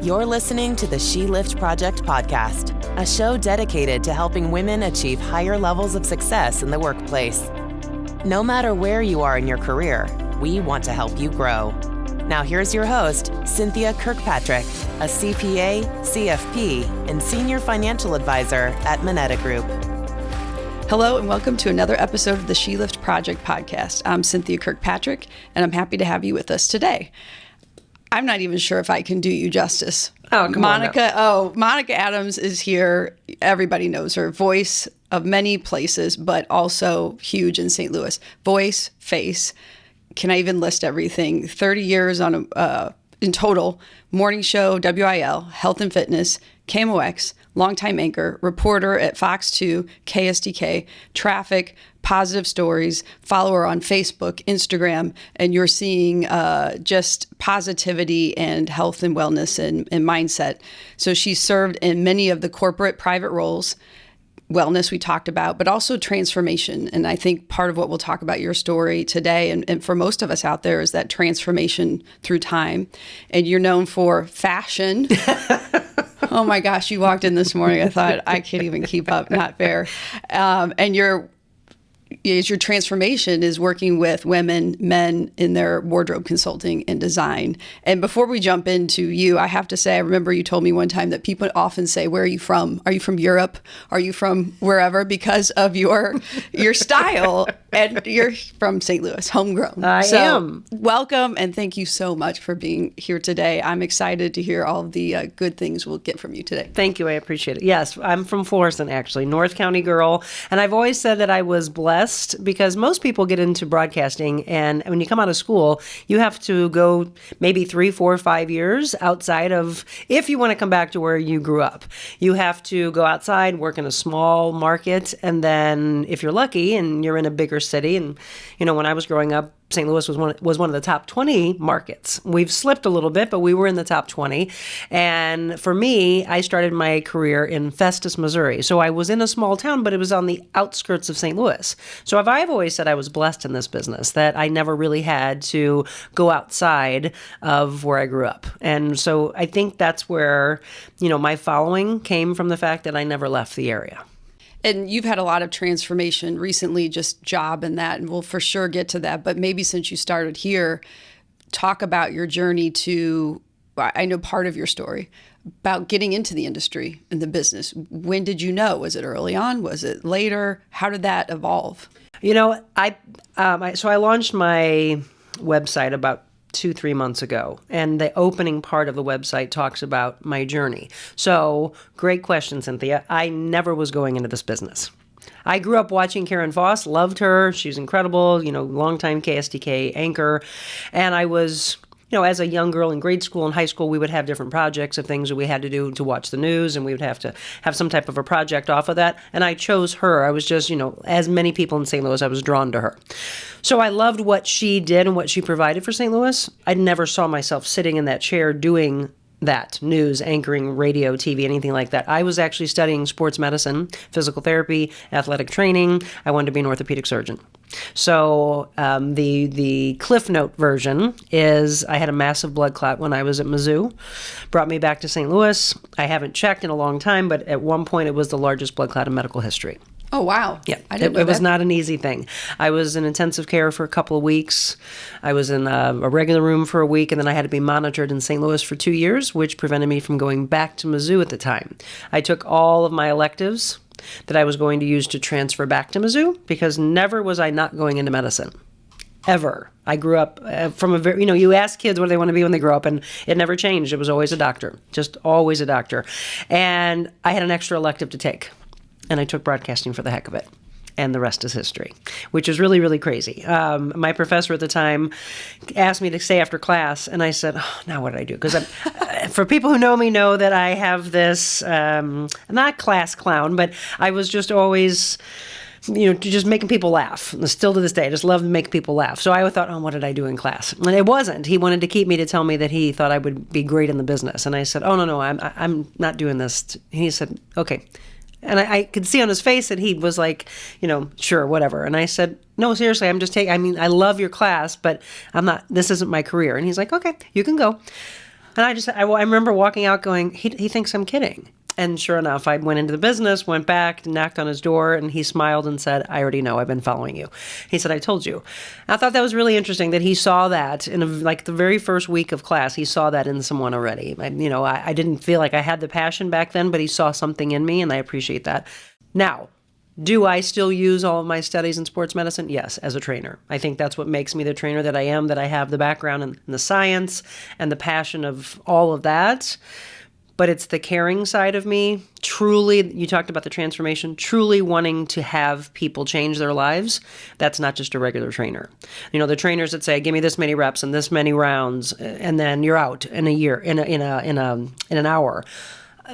You're listening to the She Lift Project podcast, a show dedicated to helping women achieve higher levels of success in the workplace. No matter where you are in your career, we want to help you grow. Now here's your host, Cynthia Kirkpatrick, a CPA, CFP, and Senior Financial Advisor at Moneta Group. Hello and welcome to another episode of the She Lift Project podcast. I'm Cynthia Kirkpatrick, and I'm happy to have you with us today. I'm not even sure if I can do you justice. Monica Adams is here. Everybody knows her. Voice of many places, but also huge in St. Louis. Voice, face. Can I even list everything? 30 years on in total. Morning show, WIL, health and fitness, KMOX, longtime anchor, reporter at Fox 2, KSDK, traffic, positive stories, follower on Facebook, Instagram, and you're seeing just positivity and health and wellness and mindset. So she served in many of the corporate private roles. Wellness we talked about, but also transformation. And I think part of what we'll talk about your story today, and for most of us out there, is that transformation through time. And you're known for fashion. Oh my gosh, you walked in this morning, I thought, I can't even keep up, not fair. And your transformation is working with women, men in their wardrobe consulting and design. And before we jump into you, I have to say, I remember you told me one time that people often say, where are you from? Are you from Europe? Are you from wherever? Because of your style. And you're from St. Louis, homegrown. I am. Welcome, and thank you so much for being here today. I'm excited to hear all of the good things we'll get from you today. Thank you. I appreciate it. Yes, I'm from Florissant, actually, North County girl. And I've always said that I was blessed because most people get into broadcasting, and when you come out of school, you have to go maybe 3, 4, 5 years outside of, if you want to come back to where you grew up. You have to go outside, work in a small market, and then if you're lucky and you're in a bigger city, and you know, when I was growing up, St. Louis was one of the top 20 markets. We've slipped a little bit, but we were in the top 20. And for me, I started my career in Festus, Missouri. So I was in a small town, but it was on the outskirts of St. Louis. So I've always said I was blessed in this business, that I never really had to go outside of where I grew up. And so I think that's where, you know, my following came from the fact that I never left the area. And you've had a lot of transformation recently, just job and that, and we'll for sure get to that. But maybe since you started here, talk about your journey to, I know part of your story, about getting into the industry and the business. When did you know? Was it early on? Was it later? How did that evolve? You know, I launched my website about 2-3 months ago, and the opening part of the website talks about my journey. So, great question, Cynthia. I never was going into this business. I grew up watching Karen Voss, loved her. She's incredible, you know, longtime KSDK anchor. And I was, you know, as a young girl in grade school and high school, we would have different projects of things that we had to do to watch the news, and we would have to have some type of a project off of that. And I chose her. I was just, you know, as many people in St. Louis, I was drawn to her. So I loved what she did and what she provided for St. Louis. I never saw myself sitting in that chair doing that, news, anchoring, radio, TV, anything like that. I was actually studying sports medicine, physical therapy, athletic training. I wanted to be an orthopedic surgeon. So the Cliff Note version is I had a massive blood clot when I was at Mizzou. Brought me back to St. Louis. I haven't checked in a long time, but at one point it was the largest blood clot in medical history. Oh, wow. Yeah, I didn't know it was that. not an easy thing. I was in intensive care for a couple of weeks. I was in a regular room for a week, and then I had to be monitored in St. Louis for 2 years, which prevented me from going back to Mizzou at the time. I took all of my electives that I was going to use to transfer back to Mizzou, because never was I not going into medicine. Ever. I grew up from a very, you know, you ask kids what they want to be when they grow up, and it never changed. It was always a doctor, just always a doctor. And I had an extra elective to take. And I took broadcasting for the heck of it. And the rest is history, which is really, really crazy. My professor at the time asked me to stay after class, and I said, oh, now what did I do? Because for people who know me know that I have this, not class clown, but I was just always, you know, just making people laugh. And still to this day, I just love to make people laugh. So I thought, oh, what did I do in class? And it wasn't. He wanted to keep me to tell me that he thought I would be great in the business. And I said, oh, no, I'm not doing this. And he said, okay. And I could see on his face that he was like, you know, sure, whatever. And I said, no, seriously, I'm just I love your class, but this isn't my career. And he's like, okay, you can go. And I remember walking out going, he thinks I'm kidding. And sure enough, I went into the business, went back, knocked on his door, and he smiled and said, I already know, I've been following you. He said, I told you. And I thought that was really interesting that he saw that in like the very first week of class, he saw that in someone already. I didn't feel like I had the passion back then, but he saw something in me, and I appreciate that. Now, do I still use all of my studies in sports medicine? Yes, as a trainer. I think that's what makes me the trainer that I am, that I have the background in the science and the passion of all of that. But it's the caring side of me, truly, you talked about the transformation, truly wanting to have people change their lives. That's not just a regular trainer. The trainers that say, give me this many reps and this many rounds, and then you're out in a year, in an hour.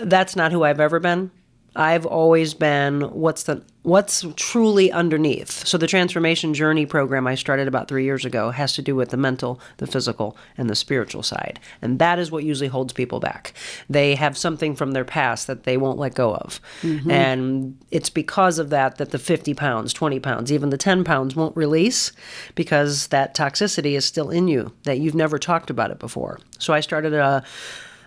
That's not who I've ever been. I've always been what's truly underneath. So the transformation journey program I started about 3 years ago has to do with the mental, the physical, and the spiritual side. And that is what usually holds people back. They have something from their past that they won't let go of. Mm-hmm. And it's because of that the 50 pounds, 20 pounds, even the 10 pounds won't release, because that toxicity is still in you, that you've never talked about it before. So I started a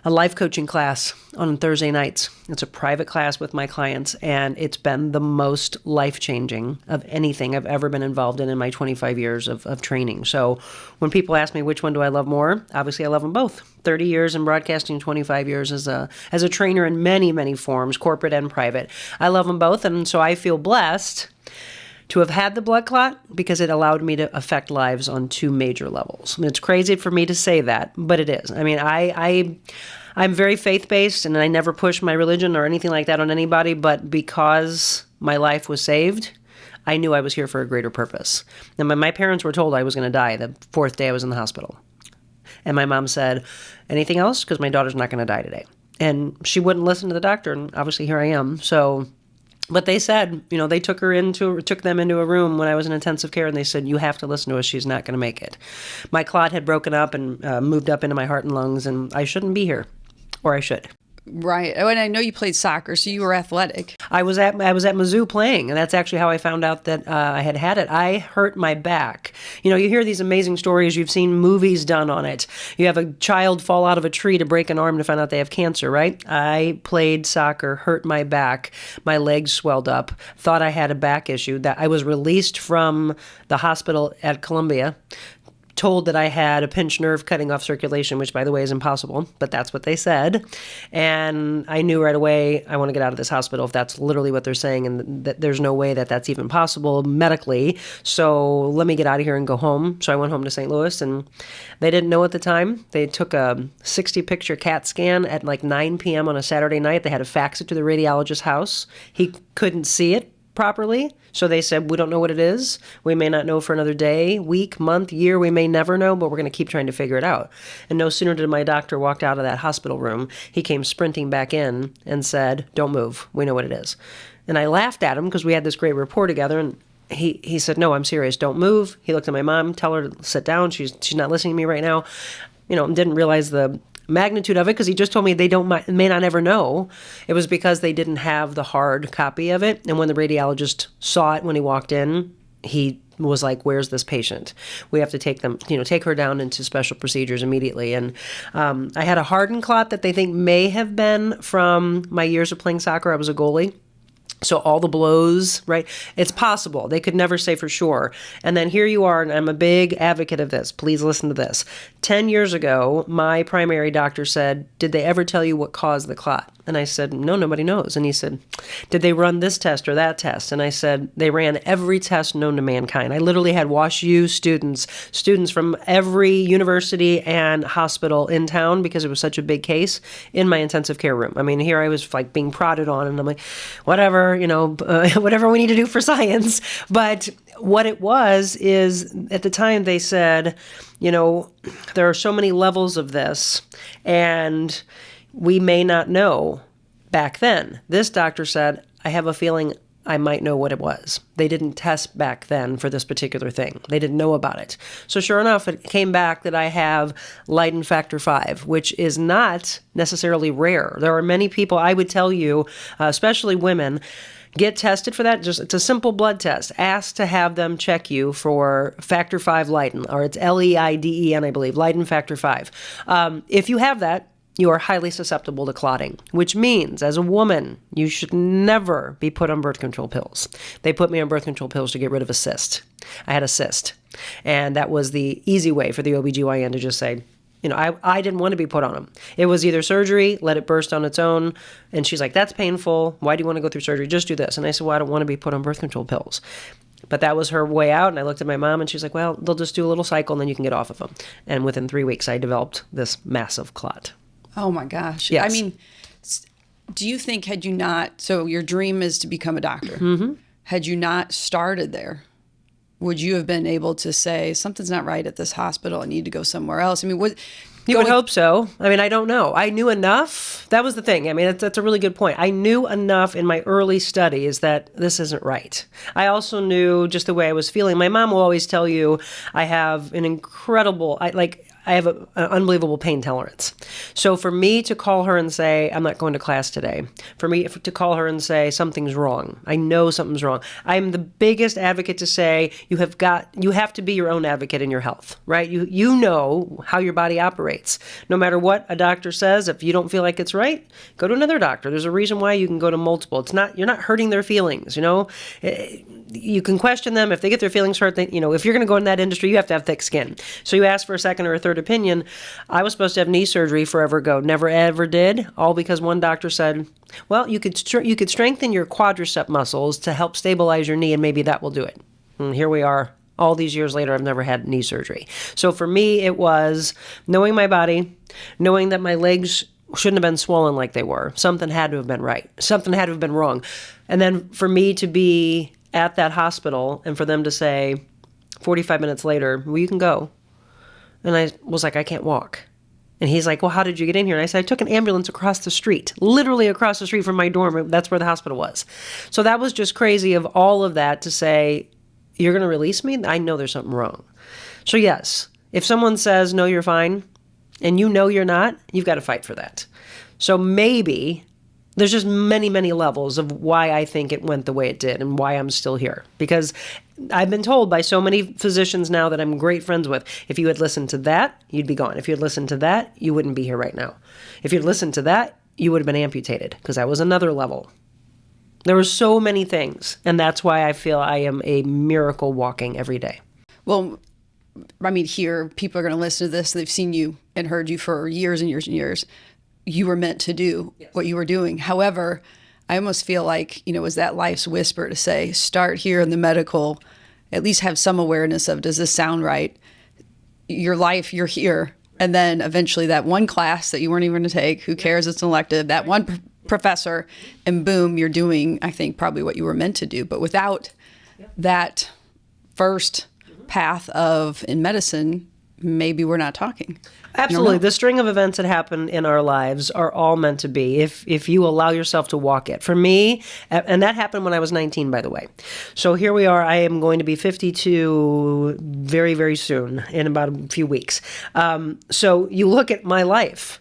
life coaching class on Thursday nights. It's a private class with my clients, and it's been the most life-changing of anything I've ever been involved in my 25 years of training. So when people ask me which one do I love more, obviously I love them both. 30 years in broadcasting, 25 years as a trainer in many, many forms, corporate and private. I love them both, and so I feel blessed to have had the blood clot because it allowed me to affect lives on two major levels. And it's crazy for me to say that, but it is. I mean, I'm very faith-based, and I never push my religion or anything like that on anybody, but because my life was saved, I knew I was here for a greater purpose. And my parents were told I was going to die the fourth day I was in the hospital. And my mom said, anything else? Because my daughter's not going to die today. And she wouldn't listen to the doctor, and obviously here I am. So... But they said, they took them into a room when I was in intensive care, and they said, you have to listen to us. She's not going to make it. My clot had broken up and moved up into my heart and lungs, and I shouldn't be here, or I should. Right. Oh, and I know you played soccer, so you were athletic. I was at Mizzou playing, and that's actually how I found out that I had it. I hurt my back. You hear these amazing stories. You've seen movies done on it. You have a child fall out of a tree to break an arm to find out they have cancer, right? I played soccer, hurt my back. My legs swelled up, thought I had a back issue. That I was released from the hospital at Columbia, told that I had a pinched nerve cutting off circulation, which, by the way, is impossible, but that's what they said. And I knew right away, I want to get out of this hospital if that's literally what they're saying, and that there's no way that that's even possible medically. So let me get out of here and go home. So I went home to St. Louis, and they didn't know at the time. They took a 60-picture CAT scan at like 9 p.m. on a Saturday night. They had to fax it to the radiologist's house. He couldn't see it properly. So they said, we don't know what it is. We may not know for another day, week, month, year. We may never know, but we're going to keep trying to figure it out. And no sooner did my doctor walk out of that hospital room, he came sprinting back in and said, don't move. We know what it is. And I laughed at him because we had this great rapport together. And he said, no, I'm serious. Don't move. He looked at my mom, tell her to sit down. She's not listening to me right now. Didn't realize the magnitude of it because he just told me they may not ever know. It was because they didn't have the hard copy of it. And when the radiologist saw it when he walked in, he was like, where's this patient? We have to take her down into special procedures immediately. And I had a hardened clot that they think may have been from my years of playing soccer. I was a goalie. So all the blows, right? It's possible. They could never say for sure. And then here you are, and I'm a big advocate of this. Please listen to this. 10 years ago, my primary doctor said, did they ever tell you what caused the clot? And I said, no, nobody knows. And he said, did they run this test or that test? And I said, they ran every test known to mankind. I literally had WashU students from every university and hospital in town because it was such a big case in my intensive care room. I mean, here I was like being prodded on, and I'm like, whatever, whatever we need to do for science. But what it was is at the time they said, there are so many levels of this, and we may not know back then. This doctor said, I have a feeling I might know what it was. They didn't test back then for this particular thing. They didn't know about it. So sure enough, it came back that I have Leiden factor 5, which is not necessarily rare. There are many people, I would tell you, especially women, Get tested for that. It's a simple blood test. Ask to have them check you for factor V Leiden, or it's Leiden, I believe, Leiden factor V. If you have that, you are highly susceptible to clotting, which means as a woman, you should never be put on birth control pills. They put me on birth control pills to get rid of a cyst. I had a cyst, and that was the easy way for the OBGYN to just say, I didn't want to be put on them. It was either surgery, let it burst on its own. And she's like, that's painful. Why do you want to go through surgery? Just do this. And I said, well, I don't want to be put on birth control pills. But that was her way out. And I looked at my mom and she's like, well, they'll just do a little cycle and then you can get off of them. And within 3 weeks, I developed this massive clot. Oh my gosh. Yes. I mean, do you think had you not, so your dream is to become a doctor. Mm-hmm. Had you not started there, would you have been able to say, something's not right at this hospital, I need to go somewhere else? I mean, you would hope so. I mean, I don't know. I knew enough. That was the thing. I mean, that's a really good point. I knew enough in my early studies that this isn't right. I also knew just the way I was feeling. My mom will always tell you I have an incredible, I have an unbelievable pain tolerance. So for me to call her and say, I'm not going to class today, for me to call her and say, something's wrong, I know something's wrong. I'm the biggest advocate to say, you have to be your own advocate in your health, right? You know how your body operates. No matter what a doctor says, if you don't feel like it's right, go to another doctor. There's a reason why you can go to multiple. You're not hurting their feelings, You can question them. If they get their feelings hurt, if you're going to go in that industry, you have to have thick skin. So you ask for a second or a third opinion. I was supposed to have knee surgery forever ago. Never ever did. All because one doctor said, well, you could strengthen your quadricep muscles to help stabilize your knee and maybe that will do it. And here we are. All these years later, I've never had knee surgery. So for me, it was knowing my body, knowing that my legs shouldn't have been swollen like they were. Something had to have been right. Something had to have been wrong. And then for me to be at that hospital and for them to say 45 minutes later, well, you can go. And I was like, I can't walk. And he's like, well, how did you get in here? And I said, I took an ambulance across the street, literally across the street from my dorm. That's where the hospital was. So that was just crazy of all of that to say, you're going to release me? I know there's something wrong. So yes, if someone says, no, you're fine, and you know you're not, you've got to fight for that. So maybe there's just many, many levels of why I think it went the way it did and why I'm still here. Because I've been told by so many physicians now that I'm great friends with, if you had listened to that, you'd be gone. If you had listened to that, you wouldn't be here right now. If you'd listened to that, you would have been amputated, because that was another level. There were so many things, and that's why I feel I am a miracle walking every day. Well, I mean, here, people are going to listen to this. They've seen you and heard you for years and years and years. You were meant to do what you were doing. However, I almost feel like, was that life's whisper to say, start here in the medical, at least have some awareness of, does this sound right? Your life, you're here. And then eventually that one class that you weren't even going to take, who cares, it's an elective, that one professor, and boom, you're doing, I think, probably what you were meant to do. But without that first path of in medicine, maybe we're not talking. Absolutely. The string of events that happen in our lives are all meant to be if you allow yourself to walk it. For me, and that happened when I was 19, by the way. So here we are. I am going to be 52 very, very soon, in about a few weeks. So you look at my life.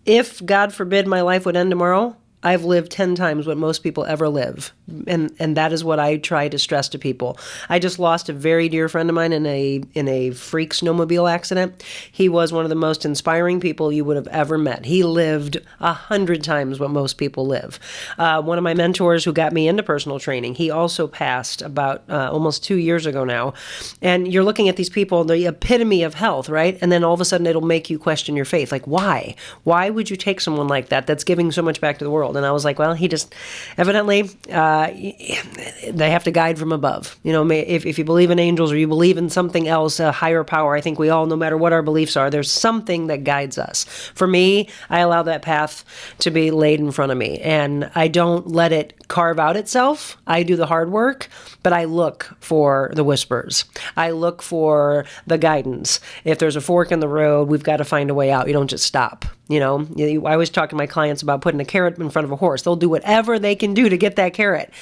If, God forbid, my life would end tomorrow, I've lived 10 times what most people ever live. And that is what I try to stress to people. I just lost a very dear friend of mine in a freak snowmobile accident. He was one of the most inspiring people you would have ever met. He lived 100 times what most people live. One of my mentors who got me into personal training, he also passed about almost 2 years ago now. And you're looking at these people, the epitome of health, right? And then all of a sudden it'll make you question your faith. Like, why? Why would you take someone like that that's giving so much back to the world? And I was like, well, he just evidently they have to guide from above. If you believe in angels or you believe in something else, a higher power, I think we all, no matter what our beliefs are, there's something that guides us. For me, I allow that path to be laid in front of me, and I don't let it carve out itself. I do the hard work, but I look for the whispers. I look for the guidance. If there's a fork in the road, we've got to find a way out. You don't just stop. I always talk to my clients about putting a carrot in front of a horse. They'll do whatever they can do to get that carrot.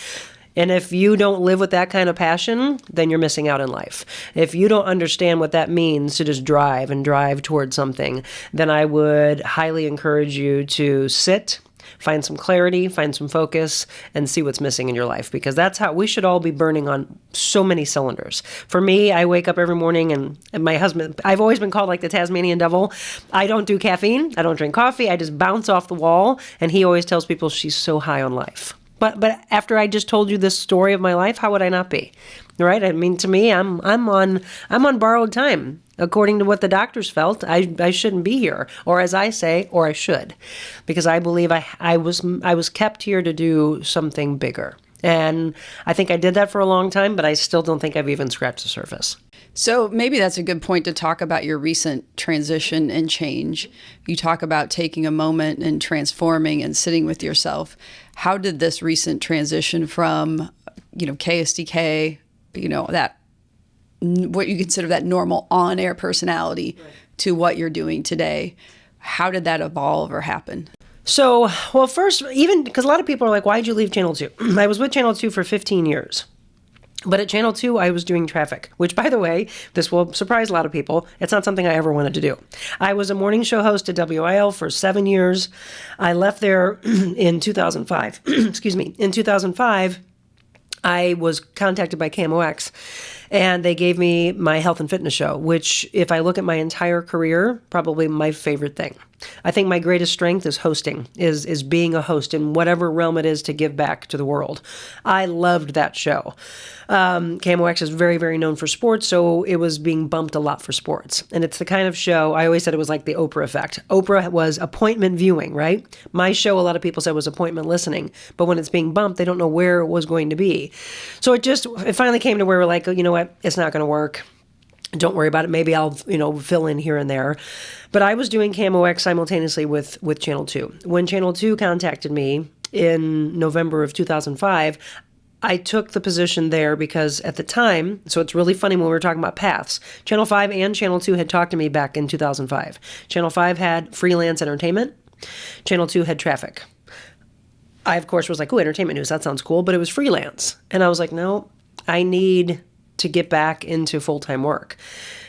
And if you don't live with that kind of passion, then you're missing out in life. If you don't understand what that means to just drive towards something, then I would highly encourage you to sit, find some clarity, find some focus, and see what's missing in your life, because that's how we should all be burning on so many cylinders. For me, I wake up every morning and my husband, I've always been called like the Tasmanian devil. I don't do caffeine. I don't drink coffee. I just bounce off the wall. And he always tells people she's so high on life. But after I just told you this story of my life, how would I not be? Right? I mean, to me, I'm on borrowed time. According to what the doctors felt, I shouldn't be here, or as I say, or I should, because I believe I was kept here to do something bigger. And I think I did that for a long time, but I still don't think I've even scratched the surface. So maybe that's a good point to talk about your recent transition and change. You talk about taking a moment and transforming and sitting with yourself. How did this recent transition from, KSDK, that what you consider that normal on-air personality, right, to what you're doing today, how did that evolve or happen? So, well, first, even because a lot of people are like, why'd you leave Channel 2? I was with Channel 2 for 15 years. But at Channel 2, I was doing traffic, which, by the way, this will surprise a lot of people. It's not something I ever wanted to do. I was a morning show host at WIL for 7 years. I left there in 2005. Excuse me. In 2005, I was contacted by KMOX, and they gave me my health and fitness show, which, if I look at my entire career, probably my favorite thing. I think my greatest strength is hosting, is being a host in whatever realm it is to give back to the world. I loved that show. KMOX is very, very known for sports, so it was being bumped a lot for sports. And it's the kind of show, I always said it was like the Oprah effect. Oprah was appointment viewing, right? My show, a lot of people said, was appointment listening. But when it's being bumped, they don't know where it was going to be. So it finally came to where we're like, you know what? It's not going to work. Don't worry about it. Maybe I'll, fill in here and there. But I was doing KMOX simultaneously with Channel 2. When Channel 2 contacted me in November of 2005, I took the position there because at the time, so it's really funny when we were talking about paths, Channel 5 and Channel 2 had talked to me back in 2005. Channel 5 had freelance entertainment. Channel 2 had traffic. I, of course, was like, entertainment news, that sounds cool, but it was freelance. And I was like, no, I need to get back into full-time work.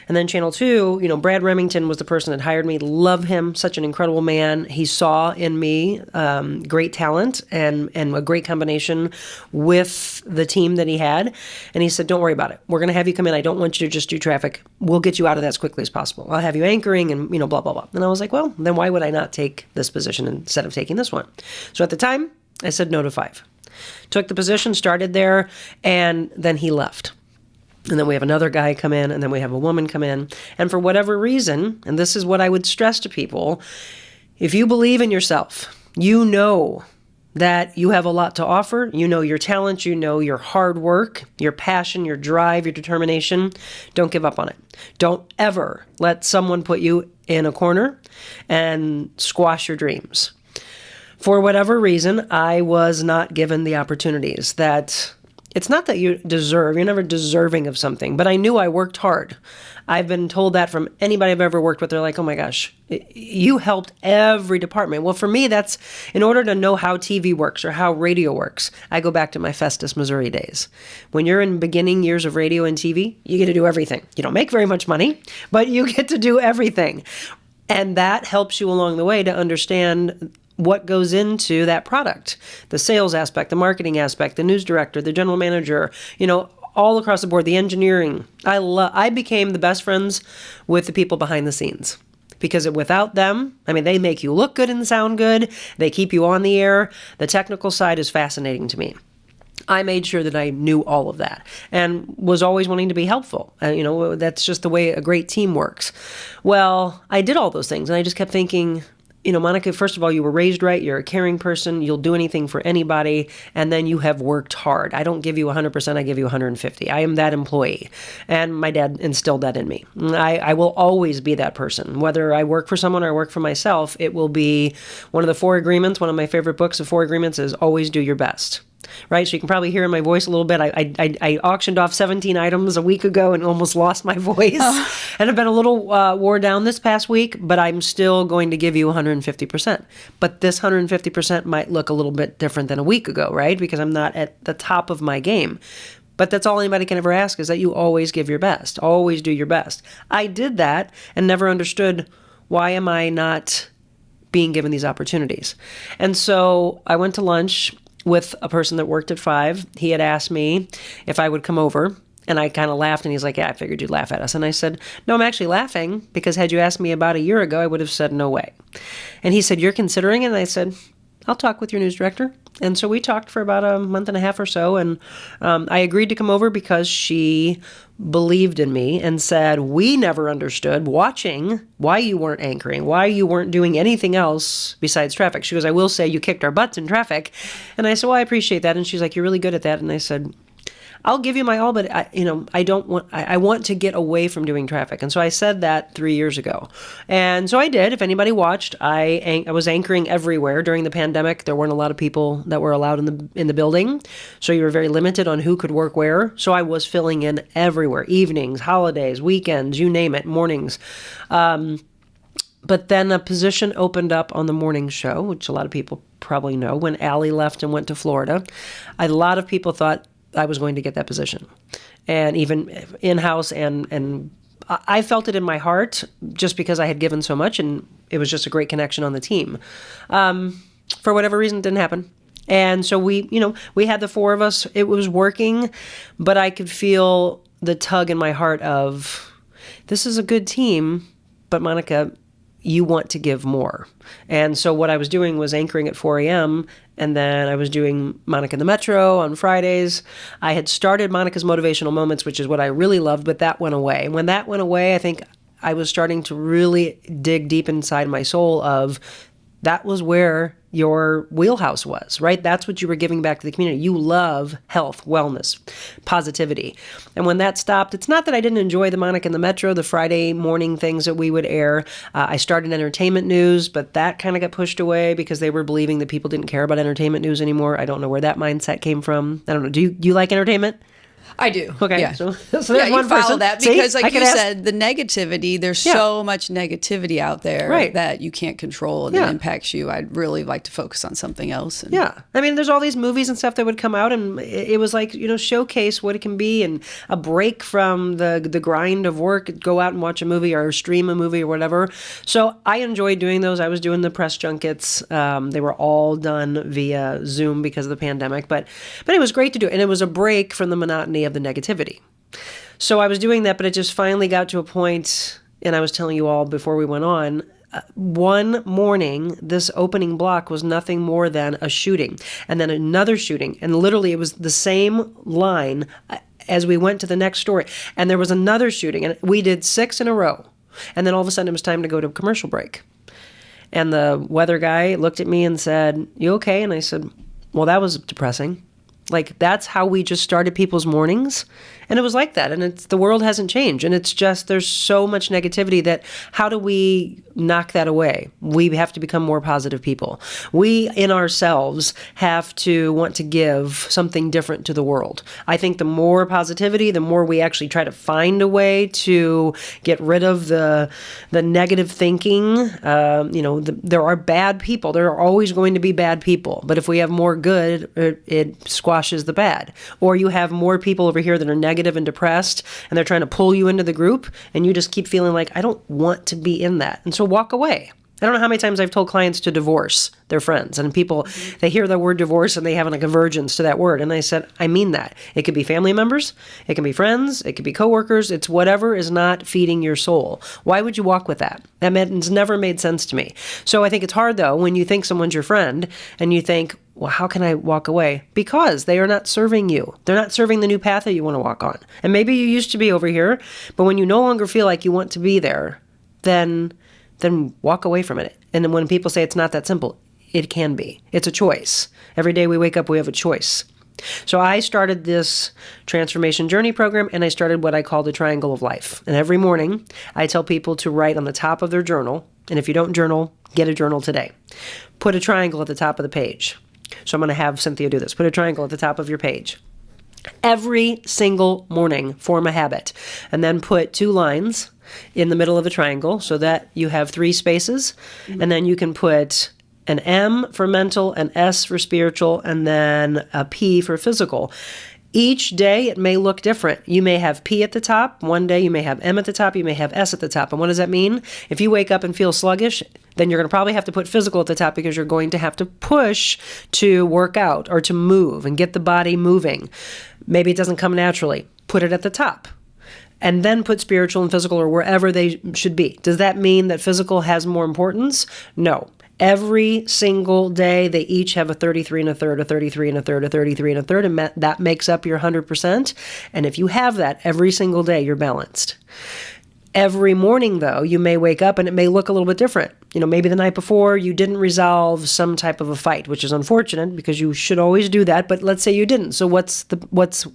And then Channel 2, Brad Remington was the person that hired me. Love him, such an incredible man. He saw in me great talent and a great combination with the team that he had. And he said, don't worry about it. We're going to have you come in. I don't want you to just do traffic. We'll get you out of that as quickly as possible. I'll have you anchoring and, blah, blah, blah. And I was like, well, then why would I not take this position instead of taking this one? So at the time, I said no to 5. Took the position, started there, and then he left. And then we have another guy come in, and then we have a woman come in. And for whatever reason, and this is what I would stress to people, if you believe in yourself, you know that you have a lot to offer, you know your talent, you know your hard work, your passion, your drive, your determination, don't give up on it. Don't ever let someone put you in a corner and squash your dreams. For whatever reason, I was not given the opportunities that... It's not that you deserve. You're never deserving of something. But I knew I worked hard. I've been told that from anybody I've ever worked with. They're like, oh my gosh, you helped every department. Well, for me, that's in order to know how TV works or how radio works. I go back to my Festus, Missouri days. When you're in beginning years of radio and TV, you get to do everything. You don't make very much money, but you get to do everything. And that helps you along the way to understand what goes into that product, the sales aspect, the marketing aspect, the news director, the general manager, all across the board, the engineering. I became the best friends with the people behind the scenes because without them, they make you look good and sound good. They keep you on the air. The technical side is fascinating to me. I made sure that I knew all of that and was always wanting to be helpful. That's just the way a great team works. Well, I did all those things and I just kept thinking, Monica, first of all, you were raised right. You're a caring person. You'll do anything for anybody. And then you have worked hard. I don't give you 100%. I give you 150. I am that employee. And my dad instilled that in me. I will always be that person. Whether I work for someone or I work for myself, it will be one of the 4 agreements. One of my favorite books of 4 agreements is always do your best. Right? So you can probably hear in my voice a little bit. I auctioned off 17 items a week ago and almost lost my voice. And I've been a little wore down this past week, but I'm still going to give you 150%. But this 150% might look a little bit different than a week ago, right? Because I'm not at the top of my game. But that's all anybody can ever ask is that you always give your best. Always do your best. I did that and never understood why am I not being given these opportunities. And so I went to lunch with a person that worked at 5. He had asked me if I would come over, and I kind of laughed, and he's like, yeah, I figured you'd laugh at us. And I said, no, I'm actually laughing because had you asked me about a year ago, I would have said no way. And he said, you're considering it? And I said, I'll talk with your news director. And so we talked for about a month and a half or so, and I agreed to come over because she believed in me and said, we never understood watching why you weren't anchoring, why you weren't doing anything else besides traffic. She goes, I will say you kicked our butts in traffic. And I said, well, I appreciate that. And she's like, you're really good at that. And I said, I'll give you my all, but I want to get away from doing traffic. And so I said that 3 years ago. And so I did. If anybody watched, I was anchoring everywhere during the pandemic. There weren't a lot of people that were allowed in the building. So you were very limited on who could work where. So I was filling in everywhere, evenings, holidays, weekends, you name it, mornings. But then a position opened up on the morning show, which a lot of people probably know, when Allie left and went to Florida. A lot of people thought I was going to get that position, and even in-house, and I felt it in my heart just because I had given so much, and it was just a great connection on the team. For whatever reason, it didn't happen. And so we had the 4 of us. It was working, but I could feel the tug in my heart of, this is a good team, but Monica, you want to give more. And so what I was doing was anchoring at 4 a.m., and then I was doing Monica in the Metro on Fridays. I had started Monica's Motivational Moments, which is what I really loved, but that went away. And when that went away, I think I was starting to really dig deep inside my soul of, that was where your wheelhouse was, right? That's what you were giving back to the community. You love health, wellness, positivity. And when that stopped, it's not that I didn't enjoy the Monica in the Metro, the Friday morning things that we would air. I started entertainment news, but that kind of got pushed away because they were believing that people didn't care about entertainment news anymore. I don't know where that mindset came from. I don't know. Do you like entertainment? I do. Okay. Yeah. So there's one you follow person. that because, See? like you said, the negativity, there's so much negativity out there that you can't control and it impacts you. I'd really like to focus on something else. Yeah. I mean, there's all these movies and stuff that would come out, and it was like, showcase what it can be, and a break from the grind of work, go out and watch a movie or stream a movie or whatever. So I enjoyed doing those. I was doing the press junkets. They were all done via Zoom because of the pandemic, but it was great to do. And it was a break from the monotony of the negativity. So I was doing that, but it just finally got to a point, and I was telling you all before we went on, one morning, this opening block was nothing more than a shooting, and then another shooting, and literally it was the same line as we went to the next story, and there was another shooting, and we did 6 in a row, and then all of a sudden it was time to go to a commercial break. And the weather guy looked at me and said, "You okay?" And I said, "Well, that was depressing." Like, that's how we just started people's mornings. And it was like that. And the world hasn't changed. And it's just, there's so much negativity that how do we knock that away? We have to become more positive people. We, in ourselves, have to want to give something different to the world. I think the more positivity, the more we actually try to find a way to get rid of the negative thinking. There are bad people. There are always going to be bad people. But if we have more good, it squashes the bad. Or you have more people over here that are negative and depressed, and they're trying to pull you into the group, and you just keep feeling like, I don't want to be in that. And so walk away. I don't know how many times I've told clients to divorce their friends, and people, they hear the word divorce and they have a aversion to that word. And I said, I mean that. It could be family members, it can be friends, it could be coworkers. It's whatever is not feeding your soul. Why would you walk with that? It's never made sense to me. So I think it's hard, though, when you think someone's your friend and you think, well, how can I walk away? Because they are not serving you. They're not serving the new path that you want to walk on. And maybe you used to be over here, but when you no longer feel like you want to be there, then walk away from it. And then when people say it's not that simple, it can be. It's a choice. Every day we wake up, we have a choice. So I started this transformation journey program, and I started what I call the triangle of life. And every morning, I tell people to write on the top of their journal, and if you don't journal, get a journal today. Put a triangle at the top of the page. So I'm going to have Cynthia do this. Put a triangle at the top of your page. Every single morning, form a habit, and then put 2 lines in the middle of a triangle so that you have 3 spaces, and then you can put an M for mental, an S for spiritual, and then a P for physical. Each day it may look different. You may have P at the top. One day you may have M at the top. You may have S at the top. And what does that mean? If you wake up and feel sluggish, then you're going to probably have to put physical at the top because you're going to have to push to work out or to move and get the body moving. Maybe it doesn't come naturally. Put it at the top. And then put spiritual and physical or wherever they should be. Does that mean that physical has more importance? No. Every single day, they each have a 33 and a third, a 33 and a third, a 33 and a third, and that makes up your 100%. And if you have that every single day, you're balanced. Every morning, though, you may wake up and it may look a little bit different. Maybe the night before you didn't resolve some type of a fight, which is unfortunate because you should always do that. But let's say you didn't. So what's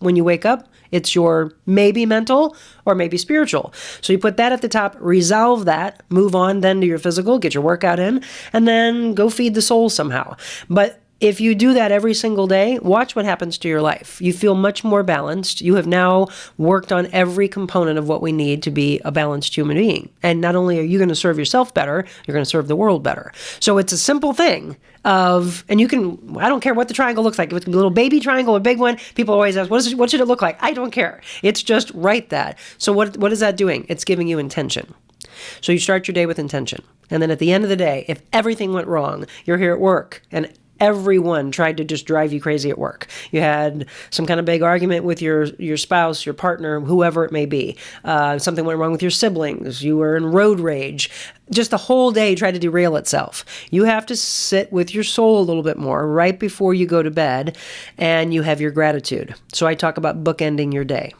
when you wake up? It's your maybe mental or maybe spiritual. So you put that at the top, resolve that, move on then to your physical, get your workout in, and then go feed the soul somehow. But if you do that every single day, watch what happens to your life. You feel much more balanced. You have now worked on every component of what we need to be a balanced human being. And not only are you going to serve yourself better, you're going to serve the world better. So it's a simple thing and I don't care what the triangle looks like. If it's a little baby triangle, a big one, people always ask, what should it look like? I don't care. It's just write that. So what is that doing? It's giving you intention. So you start your day with intention. And then at the end of the day, if everything went wrong, you're here at work and everyone tried to just drive you crazy at work. You had some kind of big argument with your spouse, your partner, whoever it may be. Something went wrong with your siblings. You were in road rage. Just the whole day tried to derail itself. You have to sit with your soul a little bit more right before you go to bed, and you have your gratitude. So I talk about bookending your day.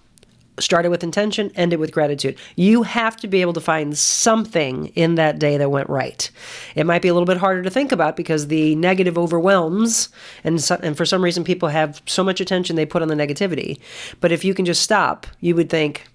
Start it with intention, end it with gratitude. You have to be able to find something in that day that went right. It might be a little bit harder to think about because the negative overwhelms, and for some reason people have so much attention they put on the negativity. But if you can just stop, you would think,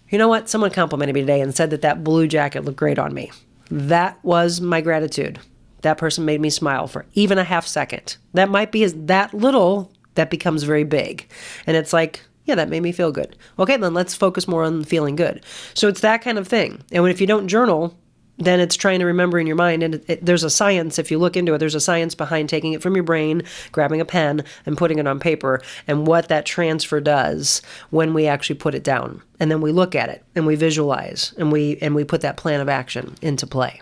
you know what? Someone complimented me today and said that blue jacket looked great on me. That was my gratitude. That person made me smile for even a half second. That might be that little that becomes very big. And it's like, yeah, that made me feel good. Okay, then let's focus more on feeling good. So it's that kind of thing. And if you don't journal, then it's trying to remember in your mind. And there's a science, if you look into it, there's a science behind taking it from your brain, grabbing a pen, and putting it on paper, and what that transfer does when we actually put it down. And then we look at it, and we visualize, and we put that plan of action into play.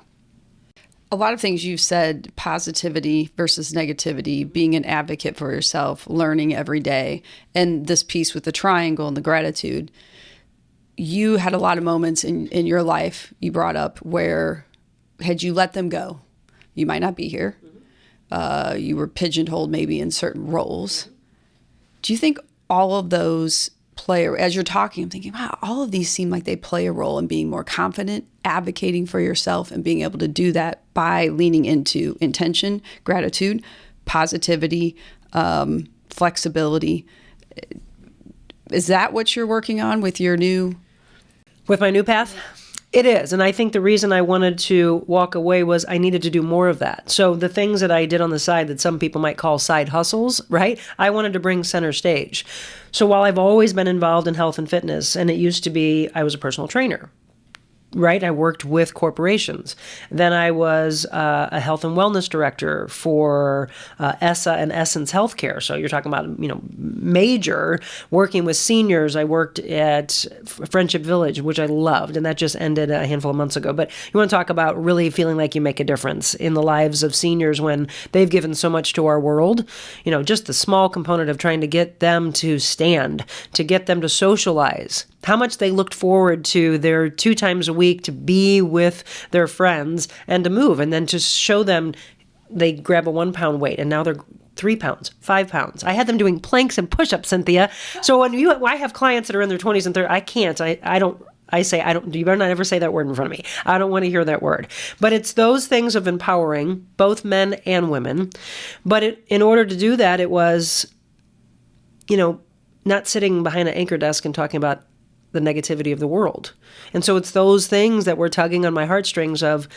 A lot of things you've said, positivity versus negativity, being an advocate for yourself, learning every day, and this piece with the triangle and the gratitude. You had a lot of moments in your life you brought up where had you let them go, you might not be here. You were pigeonholed maybe in certain roles. Do you think all of those play, as you're talking, I'm thinking, wow, all of these seem like they play a role in being more confident, advocating for yourself, and being able to do that by leaning into intention, gratitude, positivity, flexibility. Is that what you're working on with your new? With my new path? It is. And I think the reason I wanted to walk away was I needed to do more of that. So the things that I did on the side that some people might call side hustles, right? I wanted to bring center stage. So while I've always been involved in health and fitness, and it used to be I was a personal trainer, right? I worked with corporations. Then I was a health and wellness director for ESSA and Essence Healthcare. So you're talking about, major working with seniors. I worked at Friendship Village, which I loved, and that just ended a handful of months ago. But you want to talk about really feeling like you make a difference in the lives of seniors when they've given so much to our world. Just the small component of trying to get them to stand, to get them to socialize, how much they looked forward to their 2 times a week to be with their friends and to move, and then to show them they grab a 1 pound weight and now they're 3 pounds, 5 pounds. I had them doing planks and push-ups, Cynthia. So I have clients that are in their 20s and 30s. I can't. You better not ever say that word in front of me. I don't want to hear that word. But it's those things of empowering both men and women. But in order to do that, it was, not sitting behind an anchor desk and talking about the negativity of the world. And so it's those things that were tugging on my heartstrings of,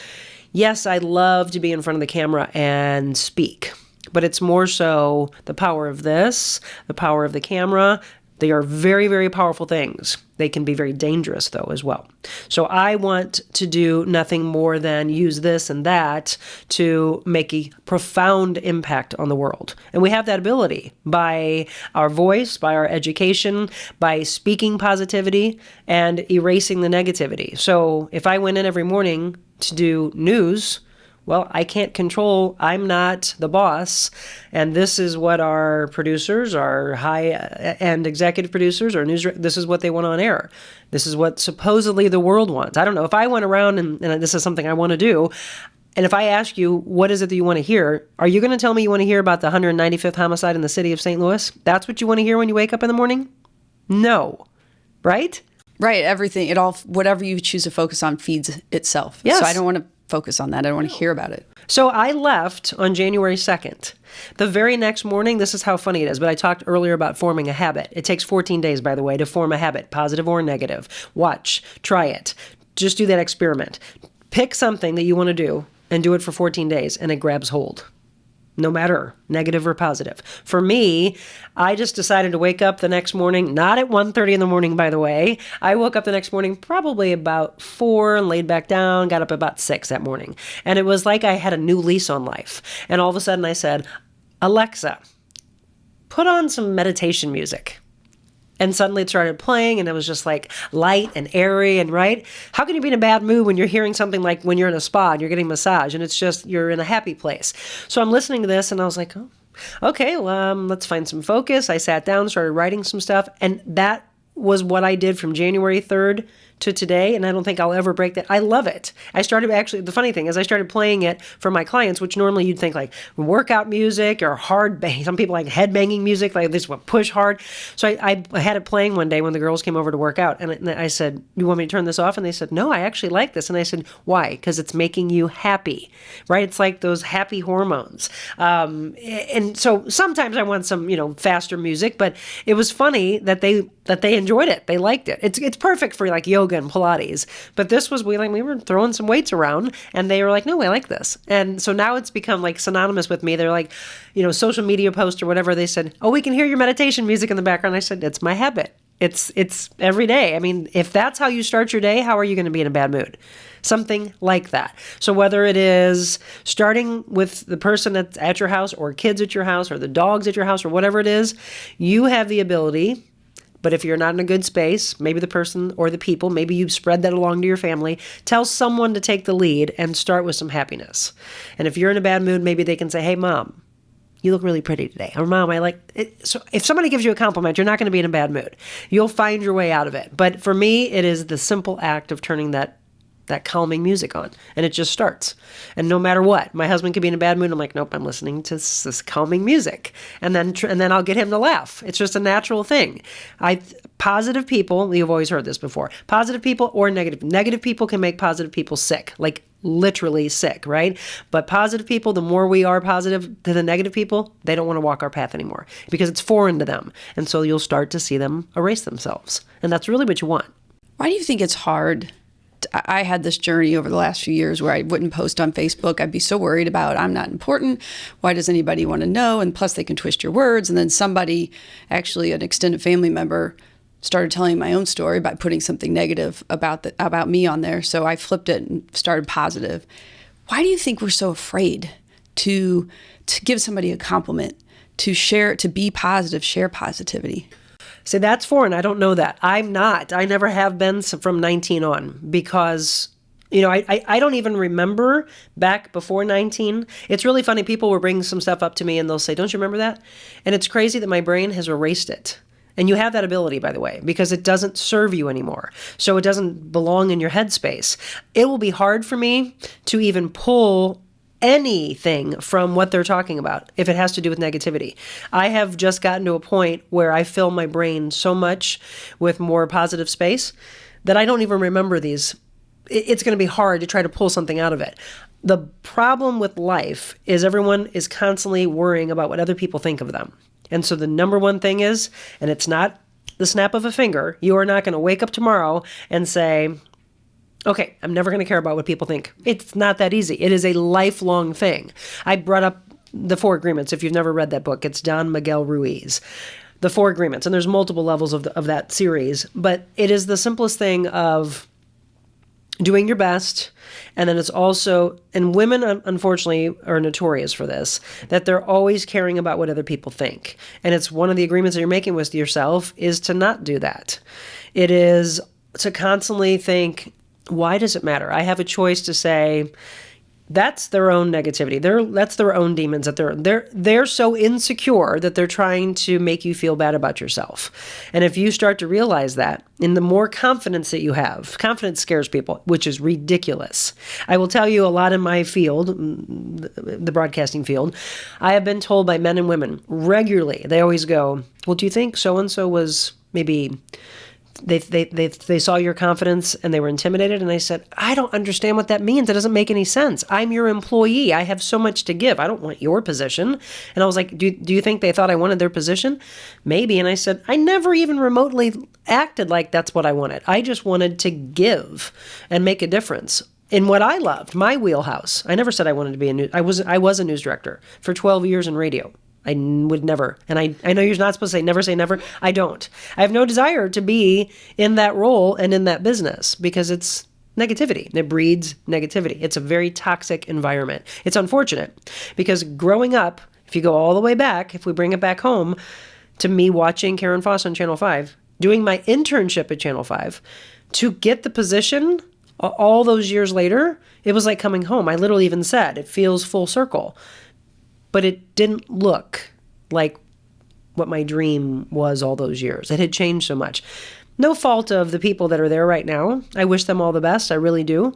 yes, I love to be in front of the camera and speak, but it's more so the power of this, the power of the camera, They are very, very powerful things. They can be very dangerous, though, as well. So I want to do nothing more than use this and that to make a profound impact on the world. And we have that ability by our voice, by our education, by speaking positivity and erasing the negativity. So if I went in every morning to do news, well, I can't control, I'm not the boss, and this is what our producers, our high-end executive producers, or this is what they want on air. This is what supposedly the world wants. I don't know. If I went around and this is something I want to do, and if I ask you, what is it that you want to hear, are you going to tell me you want to hear about the 195th homicide in the city of St. Louis? That's what you want to hear when you wake up in the morning? No. Right? Right. Everything, whatever you choose to focus on feeds itself. Yes. So I don't want to focus on that. I don't want to hear about it. So I left on January 2nd. The very next morning, this is how funny it is, but I talked earlier about forming a habit. It takes 14 days, by the way, to form a habit, positive or negative. Watch, try it. Just do that experiment. Pick something that you want to do and do it for 14 days, and it grabs hold. No matter negative or positive. For me, I just decided to wake up the next morning, not at 1:30 in the morning, by the way. I woke up the next morning probably about 4 and laid back down, got up about 6 that morning. And it was like I had a new lease on life. And all of a sudden I said, Alexa, put on some meditation music. And suddenly it started playing, and it was just like light and airy and right. How can you be in a bad mood when you're hearing something like when you're in a spa and you're getting a massage and it's just you're in a happy place? So I'm listening to this and I was like, oh, okay, well, let's find some focus. I sat down, started writing some stuff, and that was what I did from January 3rd to today, and I don't think I'll ever break that. I love it. I started the funny thing is I started playing it for my clients, which normally you'd think like workout music or hard bang. Some people like head banging music, like this would push hard. So I had it playing one day when the girls came over to work out, and I said, you want me to turn this off? And they said, no, I actually like this. And I said, why? Because it's making you happy, right? It's like those happy hormones. And so sometimes I want some, faster music, but it was funny that they enjoyed it. They liked it. It's perfect for like yoga and Pilates. But this was, we were throwing some weights around, and they were like, no, I like this. And so now it's become like synonymous with me. They're like, social media post or whatever. They said, oh, we can hear your meditation music in the background. I said, it's my habit. It's every day. I mean, if that's how you start your day, how are you going to be in a bad mood? Something like that. So whether it is starting with the person that's at your house or kids at your house or the dogs at your house or whatever it is, you have the ability. But if you're not in a good space, maybe the person or the people, maybe you've spread that along to your family, tell someone to take the lead and start with some happiness. And if you're in a bad mood, maybe they can say, hey, Mom, you look really pretty today. Or Mom, I like it. So if somebody gives you a compliment, you're not going to be in a bad mood. You'll find your way out of it. But for me, it is the simple act of turning that calming music on, and it just starts. And no matter what, my husband could be in a bad mood. I'm like, nope, I'm listening to this calming music, and then I'll get him to laugh. It's just a natural thing. Positive people, you've always heard this before. Positive people or negative people can make positive people sick, like literally sick, right? But positive people, the more we are positive to the negative people, they don't want to walk our path anymore because it's foreign to them, and so you'll start to see them erase themselves, and that's really what you want. Why do you think it's hard? I had this journey over the last few years where I wouldn't post on Facebook. I'd be so worried about I'm not important. Why does anybody want to know? And plus they can twist your words. And then somebody, actually an extended family member, started telling my own story by putting something negative about me on there. So I flipped it and started positive. Why do you think we're so afraid to give somebody a compliment, to share, to be positive, share positivity? See, that's foreign. I don't know that. I'm not. I never have been from 19 on because, I don't even remember back before 19. It's really funny. People were bringing some stuff up to me and they'll say, don't you remember that? And it's crazy that my brain has erased it. And you have that ability, by the way, because it doesn't serve you anymore. So it doesn't belong in your headspace. It will be hard for me to even pull anything from what they're talking about if it has to do with negativity. I have just gotten to a point where I fill my brain so much with more positive space that I don't even remember these. It's going to be hard to try to pull something out of it. The problem with life is everyone is constantly worrying about what other people think of them. And so the number one thing is, and it's not the snap of a finger, you are not going to wake up tomorrow and say, okay, I'm never going to care about what people think. It's not that easy. It is a lifelong thing. I brought up The 4 Agreements. If you've never read that book, it's Don Miguel Ruiz. the 4 agreements, and there's multiple levels of that series, but it is the simplest thing of doing your best. And then it's also, and women unfortunately are notorious for this, that they're always caring about what other people think. And it's one of the agreements that you're making with yourself is to not do that. It is to constantly think, why does it matter? I have a choice to say, that's their own negativity. That's their own demons. That they're so insecure that they're trying to make you feel bad about yourself. And if you start to realize that, and the more confidence that you have, confidence scares people, which is ridiculous. I will tell you a lot in my field, the broadcasting field, I have been told by men and women regularly, they always go, well, do you think so-and-so was maybe... They saw your confidence and they were intimidated. And I said, I don't understand what that means. It doesn't make any sense. I'm your employee. I have so much to give. I don't want your position. And I was like, do you think they thought I wanted their position? Maybe. And I said, I never even remotely acted like that's what I wanted. I just wanted to give and make a difference in what I loved, my wheelhouse. I never said I wanted to be I was a news director for 12 years in radio. I would never. And I know you're not supposed to say never. I don't. I have no desire to be in that role and in that business because it's negativity. It breeds negativity. It's a very toxic environment. It's unfortunate because growing up, if you go all the way back, if we bring it back home to me watching Karen Foss on Channel 5, doing my internship at Channel 5, to get the position all those years later, it was like coming home. I literally even said, it feels full circle. But it didn't look like what my dream was all those years. It had changed so much. No fault of the people that are there right now. I wish them all the best. I really do.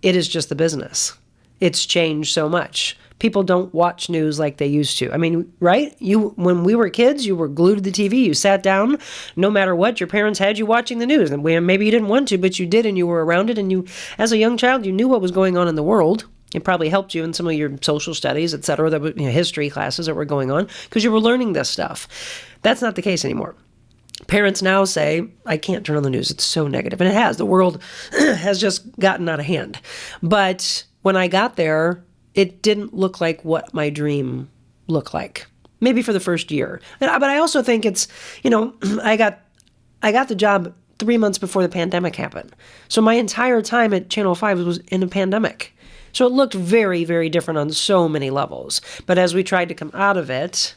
It is just the business. It's changed so much. People don't watch news like they used to. I mean, right? When we were kids, you were glued to the TV. You sat down. No matter what, your parents had you watching the news. And maybe you didn't want to, but you did, and you were around it. And you, as a young child, you knew what was going on in the world. It probably helped you in some of your social studies, et cetera, history classes that were going on because you were learning this stuff. That's not the case anymore. Parents now say, I can't turn on the news. It's so negative. And it has. The world has just gotten out of hand. But when I got there, it didn't look like what my dream looked like. Maybe for the first year. But I also think it's, I got the job 3 months before the pandemic happened. So my entire time at Channel 5 was in a pandemic. So it looked very, very different on so many levels. But as we tried to come out of it,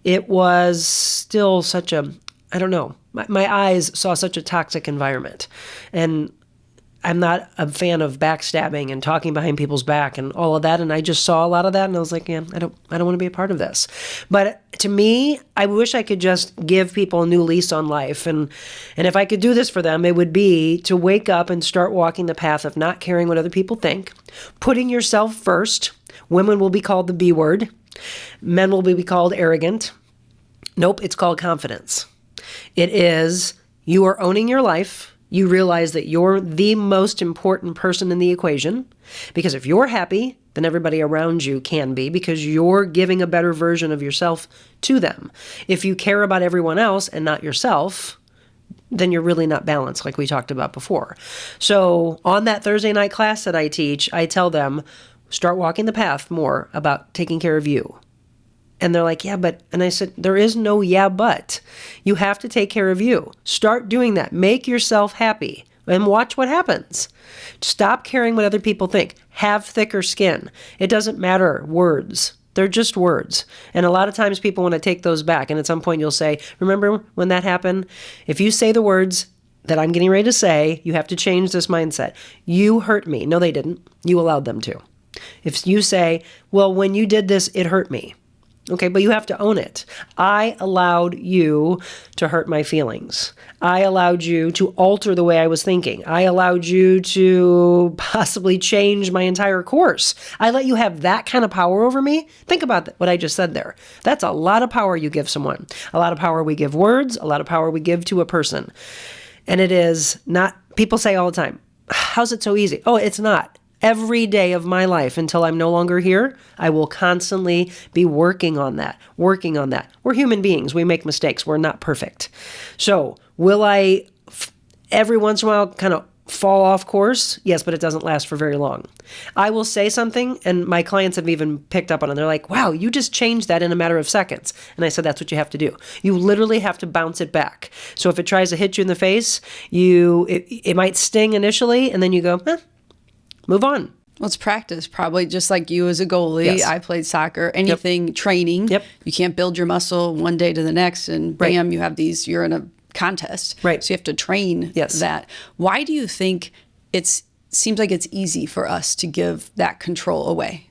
it was still such a, I don't know, my eyes saw such a toxic environment. And I'm not a fan of backstabbing and talking behind people's back and all of that. And I just saw a lot of that. And I was like, yeah, I don't want to be a part of this. But to me, I wish I could just give people a new lease on life. And if I could do this for them, it would be to wake up and start walking the path of not caring what other people think, putting yourself first. Women will be called the B word. Men will be called arrogant. Nope, it's called confidence. It is you are owning your life. You realize that you're the most important person in the equation because if you're happy, then everybody around you can be because you're giving a better version of yourself to them. If you care about everyone else and not yourself, then you're really not balanced like we talked about before. So on that Thursday night class that I teach, I tell them, start walking the path more about taking care of you. And they're like, yeah, but, and I said, there is no yeah, but. You have to take care of you. Start doing that. Make yourself happy and watch what happens. Stop caring what other people think. Have thicker skin. It doesn't matter words. They're just words. And a lot of times people want to take those back. And at some point you'll say, remember when that happened? If you say the words that I'm getting ready to say, you have to change this mindset. You hurt me. No, they didn't. You allowed them to. If you say, well, when you did this, it hurt me. Okay, but you have to own it. I allowed you to hurt my feelings. I allowed you to alter the way I was thinking. I allowed you to possibly change my entire course. I let you have that kind of power over me. Think about what I just said there. That's a lot of power you give someone. A lot of power we give words, a lot of power we give to a person. And it is not, people say all the time, how's it so easy? Oh, it's not. Every day of my life until I'm no longer here, I will constantly be working on that. We're human beings. We make mistakes. We're not perfect. So will I every once in a while kind of fall off course? Yes, but it doesn't last for very long. I will say something, and my clients have even picked up on it. They're like, wow, you just changed that in a matter of seconds. And I said, that's what you have to do. You literally have to bounce it back. So if it tries to hit you in the face, it might sting initially, and then you go, move on. Well, it's practice, probably just like you as a goalie. Yes. I played soccer, anything, training. Yep. You can't build your muscle one day to the next, and bam, you have these, you're in a contest. Right. So you have to train that. Why do you think seems like it's easy for us to give that control away?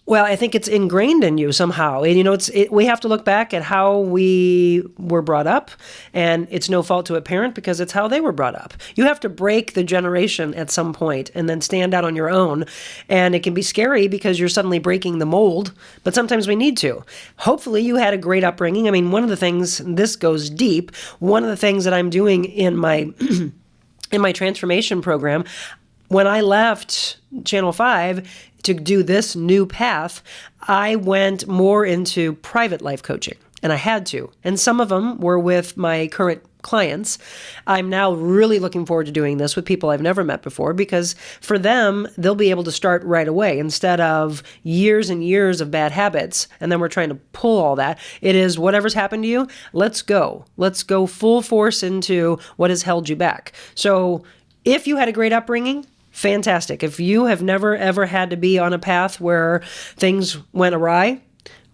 Well, I think it's ingrained in you somehow. And, we have to look back at how we were brought up, and it's no fault to a parent because it's how they were brought up. You have to break the generation at some point and then stand out on your own. And it can be scary because you're suddenly breaking the mold, but sometimes we need to. Hopefully you had a great upbringing. I mean, one of the things, this goes deep, one of the things that I'm doing in my in my transformation program, when I left Channel 5 to do this new path, I went more into private life coaching, and I had to. And some of them were with my current clients. I'm now really looking forward to doing this with people I've never met before, because for them, they'll be able to start right away instead of years and years of bad habits. And then we're trying to pull all that. It is whatever's happened to you, let's go. Let's go full force into what has held you back. So if you had a great upbringing, fantastic. If you have never, ever had to be on a path where things went awry,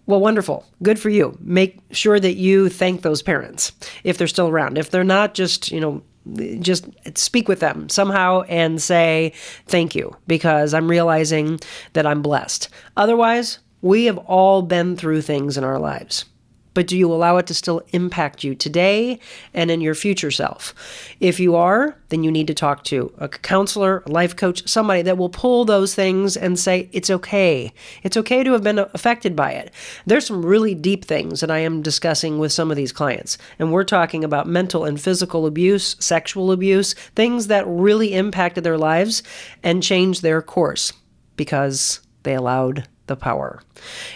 well, wonderful. Good for you. Make sure that you thank those parents if they're still around. If they're not, just speak with them somehow and say thank you, because I'm realizing that I'm blessed. Otherwise, we have all been through things in our lives. But do you allow it to still impact you today and in your future self? If you are, then you need to talk to a counselor, a life coach, somebody that will pull those things and say, it's okay. It's okay to have been affected by it. There's some really deep things that I am discussing with some of these clients. And we're talking about mental and physical abuse, sexual abuse, things that really impacted their lives and changed their course because they allowed the power.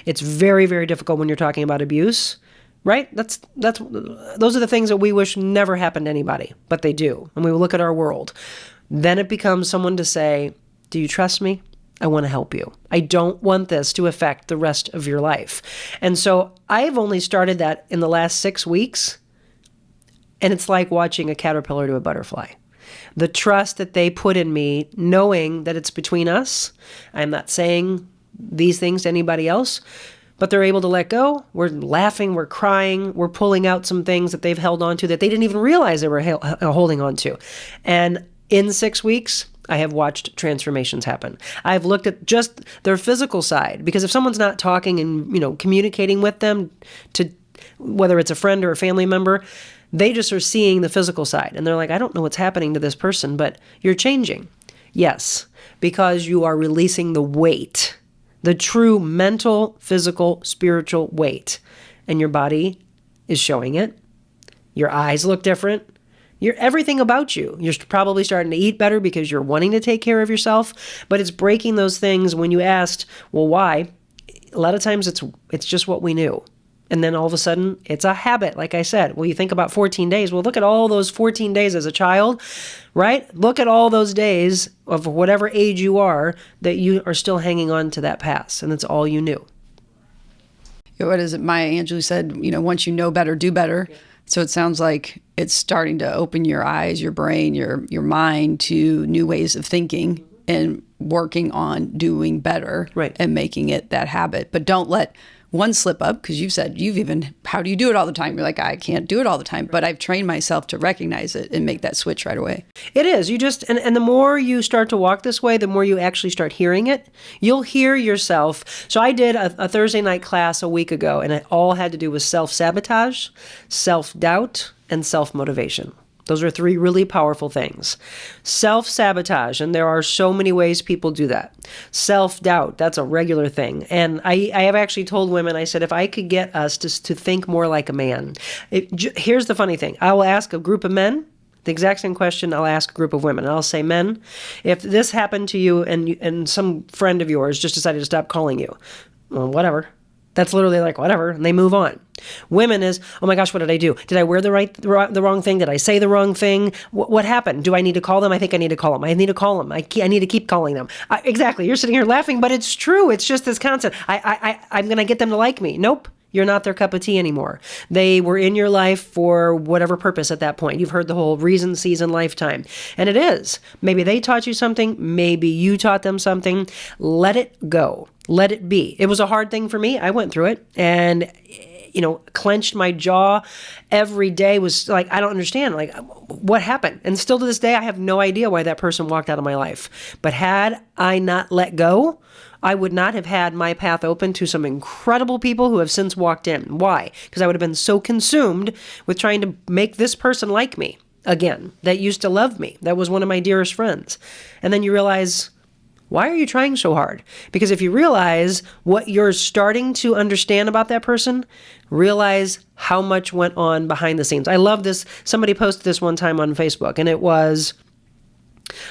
It's very, very difficult when you're talking about abuse. Right? Those are the things that we wish never happened to anybody, but they do. And we look at our world. Then it becomes someone to say, do you trust me? I want to help you. I don't want this to affect the rest of your life. And so I've only started that in the last 6 weeks, and it's like watching a caterpillar to a butterfly. The trust that they put in me, knowing that it's between us. I'm not saying these things to anybody else, but they're able to let go. We're laughing, we're crying, we're pulling out some things that they've held on to that they didn't even realize they were holding on to. And in 6 weeks, I have watched transformations happen. I've looked at just their physical side, because if someone's not talking and communicating with them, to whether it's a friend or a family member, they just are seeing the physical side. And they're like, I don't know what's happening to this person, but you're changing. Yes, because you are releasing the weight, the true mental, physical, spiritual weight. And your body is showing it. Your eyes look different. Everything about you. You're probably starting to eat better because you're wanting to take care of yourself. But it's breaking those things when you asked, well, why? A lot of times it's just what we knew. And then all of a sudden, it's a habit. Like I said, well, you think about 14 days. Well, look at all those 14 days as a child, right? Look at all those days of whatever age you are that you are still hanging on to that past. And that's all you knew. What is it? Maya Angelou said, once you know better, do better. Yeah. So it sounds like it's starting to open your eyes, your brain, your mind to new ways of thinking and working on doing better, right, and making it that habit. But don't let one slip up, because you've said how do you do it all the time? You're like, I can't do it all the time, but I've trained myself to recognize it and make that switch right away. It is. You just, and the more you start to walk this way, the more you actually start hearing it. You'll hear yourself. So I did a Thursday night class a week ago, and it all had to do with self-sabotage, self-doubt, and self-motivation. Those are 3 really powerful things. Self-sabotage, and there are so many ways people do that. Self-doubt, that's a regular thing. And I have actually told women, I said, if I could get us to think more like a man. Here's the funny thing. I will ask a group of men the exact same question I'll ask a group of women. And I'll say, men, if this happened to you and some friend of yours just decided to stop calling you, well, whatever. That's literally like, whatever, and they move on. Women is, oh my gosh, what did I do? Did I wear the wrong thing? Did I say the wrong thing? What happened? Do I need to call them? I think I need to call them. I need to call them. I need to keep calling them. Exactly. You're sitting here laughing, but it's true. It's just this concept. I'm going to get them to like me. Nope. You're not their cup of tea anymore. They were in your life for whatever purpose at that point. You've heard the whole reason, season, lifetime. And it is. Maybe they taught you something. Maybe you taught them something. Let it go. Let it be. It was a hard thing for me. I went through it and, clenched my jaw every day. Was like, I don't understand. Like, what happened? And still to this day, I have no idea why that person walked out of my life. But had I not let go, I would not have had my path open to some incredible people who have since walked in. Why? Because I would have been so consumed with trying to make this person like me again, that used to love me. That was one of my dearest friends. And then you realize, why are you trying so hard? Because if you realize what you're starting to understand about that person, realize how much went on behind the scenes. I love this. Somebody posted this one time on Facebook, and it was,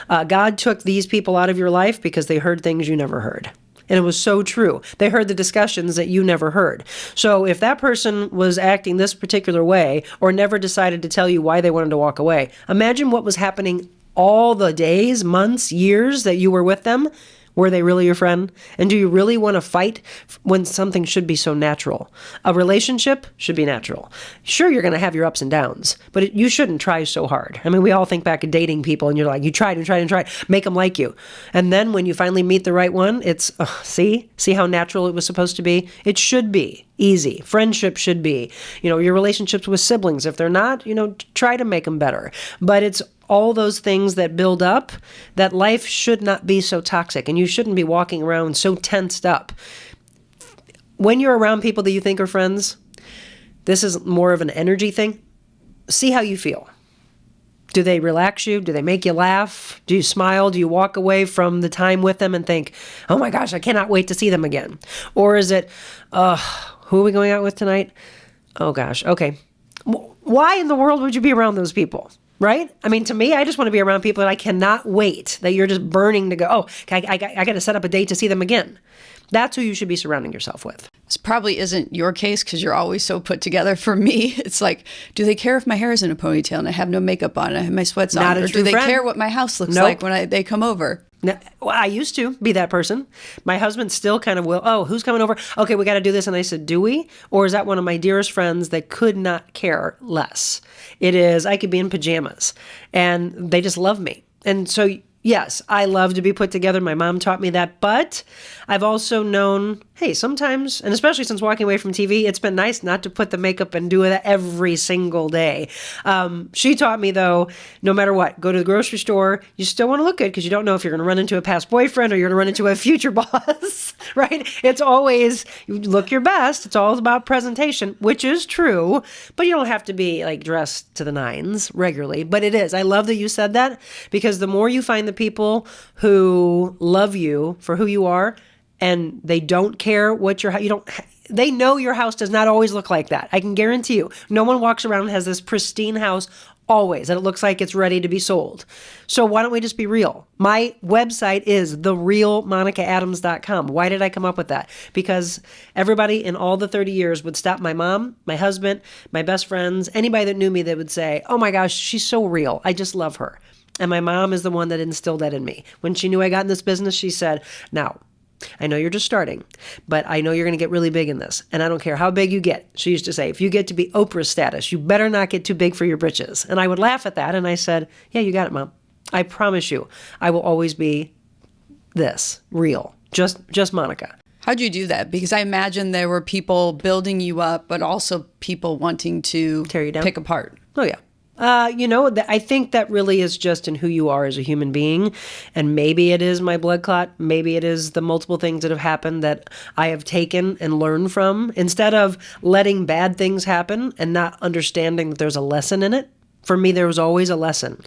God took these people out of your life because they heard things you never heard. And it was so true. They heard the discussions that you never heard. So if that person was acting this particular way or never decided to tell you why they wanted to walk away, imagine what was happening all the days, months, years that you were with them. Were they really your friend? And do you really want to fight when something should be so natural? A relationship should be natural. Sure, you're going to have your ups and downs, but you shouldn't try so hard. I mean, we all think back at dating people and you're like, you tried and tried and tried, make them like you. And then when you finally meet the right one, it's, see how natural it was supposed to be? It should be easy. Friendship should be, your relationships with siblings. If they're not, try to make them better. But it's all those things that build up, that life should not be so toxic and you shouldn't be walking around so tensed up. When you're around people that you think are friends, this is more of an energy thing. See how you feel. Do they relax you? Do they make you laugh? Do you smile? Do you walk away from the time with them and think, oh my gosh, I cannot wait to see them again? Or is it, who are we going out with tonight? Oh gosh, okay. Why in the world would you be around those people? Right? I mean, to me, I just want to be around people that I cannot wait, that you're just burning to go, oh, I got to set up a date to see them again. That's who you should be surrounding yourself with. This probably isn't your case because you're always so put together. For me, it's like, do they care if my hair is in a ponytail and I have no makeup on and I have my sweats on? Or do they care what my house looks like when they come over? Well, I used to be that person. My husband still kind of will. Oh, who's coming over? Okay, we got to do this. And I said, do we? Or is that one of my dearest friends that could not care less? It is, I could be in pajamas and they just love me. And so, yes, I love to be put together. My mom taught me that. But I've also known, hey, sometimes, and especially since walking away from TV, it's been nice not to put the makeup and do it every single day. She taught me, though, no matter what, go to the grocery store, you still want to look good because you don't know if you're going to run into a past boyfriend or you're going to run into a future boss, right? It's always, you look your best. It's all about presentation, which is true, but you don't have to be like dressed to the nines regularly, but it is. I love that you said that because the more you find the people who love you for who you are, and they don't care what they know your house does not always look like that. I can guarantee you. No one walks around and has this pristine house always, and it looks like it's ready to be sold. So why don't we just be real? My website is therealmonicaadams.com. Why did I come up with that? Because everybody in all the 30 years would stop my mom, my husband, my best friends, anybody that knew me that would say, oh my gosh, she's so real. I just love her. And my mom is the one that instilled that in me. When she knew I got in this business, she said, now, I know you're just starting, but I know you're going to get really big in this. And I don't care how big you get. She used to say, if you get to be Oprah status, you better not get too big for your britches. And I would laugh at that. And I said, yeah, you got it, Mom. I promise you, I will always be this, real, just Monica. How'd you do that? Because I imagine there were people building you up, but also people wanting to tear you down, pick apart. Oh, yeah. I think that really is just in who you are as a human being. And maybe it is my blood clot. Maybe it is the multiple things that have happened that I have taken and learned from. Instead of letting bad things happen and not understanding that there's a lesson in it. For me, there was always a lesson.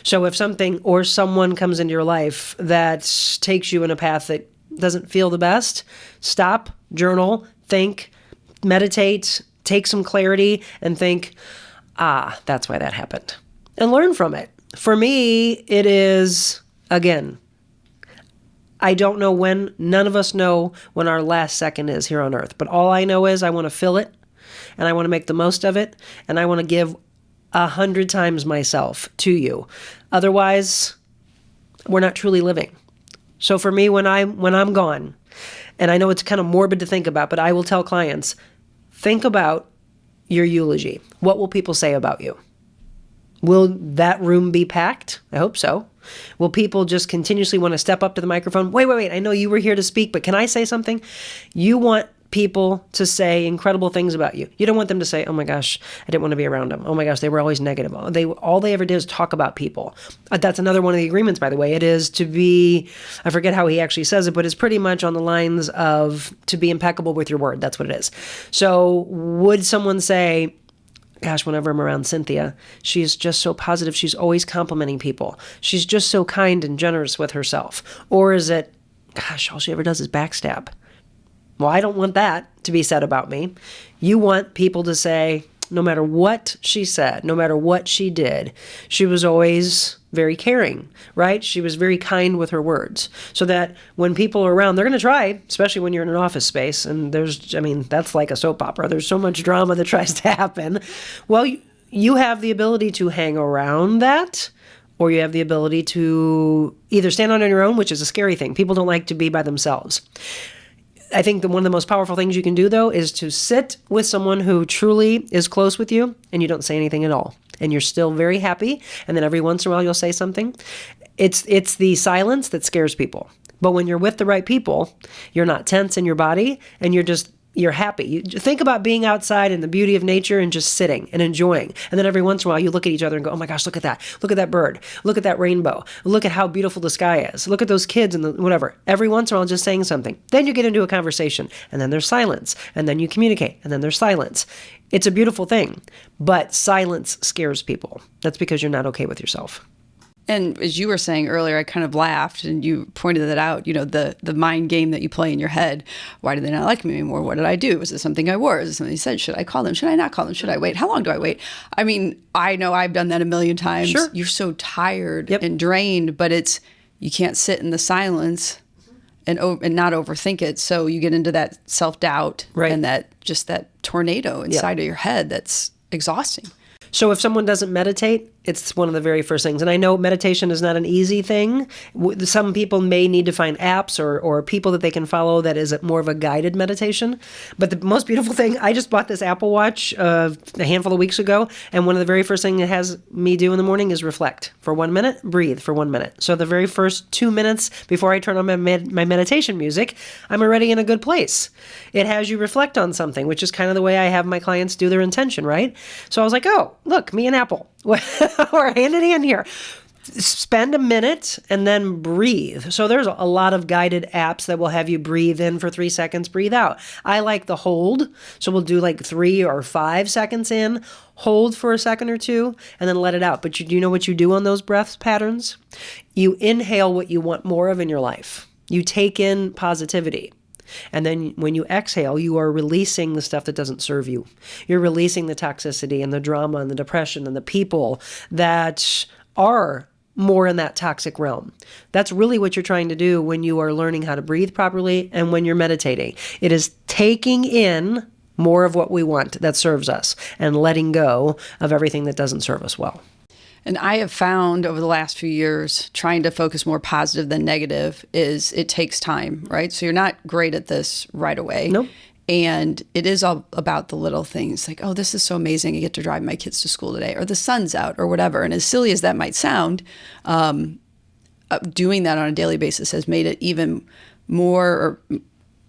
So if something or someone comes into your life that takes you in a path that doesn't feel the best, stop, journal, think, meditate, take some clarity and think, that's why that happened. And learn from it. For me, it is, again, I don't know when, none of us know when our last second is here on earth. But all I know is I want to fill it, and I want to make the most of it, and I want to give 100 times myself to you. Otherwise, we're not truly living. So for me, when I'm gone, and I know it's kind of morbid to think about, but I will tell clients, think about your eulogy. What will people say about you? Will that room be packed? I hope so. Will people just continuously want to step up to the microphone? Wait, I know you were here to speak, but can I say something? You want people to say incredible things about you. You don't want them to say, oh my gosh, I didn't want to be around them. Oh my gosh, they were always negative. All they ever did is talk about people. That's another one of the agreements, by the way. It is to be, I forget how he actually says it, but it's pretty much on the lines of to be impeccable with your word. That's what it is. So would someone say, gosh, whenever I'm around Cynthia, she's just so positive. She's always complimenting people. She's just so kind and generous with herself. Or is it, gosh, all she ever does is backstab? Well, I don't want that to be said about me. You want people to say, no matter what she said, no matter what she did, she was always very caring, right? She was very kind with her words. So that when people are around, they're going to try, especially when you're in an office space. And that's like a soap opera. There's so much drama that tries to happen. Well, you have the ability to hang around that, or you have the ability to either stand on your own, which is a scary thing. People don't like to be by themselves. I think one of the most powerful things you can do, though, is to sit with someone who truly is close with you and you don't say anything at all. And you're still very happy. And then every once in a while you'll say something. It's the silence that scares people. But when you're with the right people, you're not tense in your body and you're happy. You think about being outside in the beauty of nature and just sitting and enjoying. And then every once in a while you look at each other and go, oh my gosh, look at that. Look at that bird. Look at that rainbow. Look at how beautiful the sky is. Look at those kids and whatever. Every once in a while just saying something. Then you get into a conversation and then there's silence. And then you communicate and then there's silence. It's a beautiful thing. But silence scares people. That's because you're not okay with yourself. And as you were saying earlier, I kind of laughed and you pointed that out, the mind game that you play in your head. Why do they not like me anymore? What did I do? Is it something I wore? Is it something I said? Should I call them? Should I not call them? Should I wait? How long do I wait? I mean, I know I've done that a million times. Sure. You're so tired and drained, but you can't sit in the silence and not overthink it. So you get into that self-doubt and that tornado inside of your head that's exhausting. So if someone doesn't meditate, it's one of the very first things. And I know meditation is not an easy thing. Some people may need to find apps or people that they can follow that is more of a guided meditation. But the most beautiful thing, I just bought this Apple Watch a handful of weeks ago. And one of the very first things it has me do in the morning is reflect for 1 minute, breathe for 1 minute. So the very first 2 minutes before I turn on my meditation music, I'm already in a good place. It has you reflect on something, which is kind of the way I have my clients do their intention, right? So I was like, oh, look, me and Apple. We're hand in hand here. Spend a minute and then breathe. So there's a lot of guided apps that will have you breathe in for 3 seconds, breathe out. I like the hold. So we'll do like 3 or 5 seconds in, hold for a second or two, and then let it out. But do you know what you do on those breath patterns? You inhale what you want more of in your life. You take in positivity. And then when you exhale, you are releasing the stuff that doesn't serve you. You're releasing the toxicity and the drama and the depression and the people that are more in that toxic realm. That's really what you're trying to do when you are learning how to breathe properly and when you're meditating. It is taking in more of what we want that serves us and letting go of everything that doesn't serve us well. And I have found over the last few years, trying to focus more positive than negative it takes time, right? So you're not great at this right away. Nope. And it is all about the little things like, oh, this is so amazing. I get to drive my kids to school today, or the sun's out, or whatever. And as silly as that might sound, doing that on a daily basis has made it even more or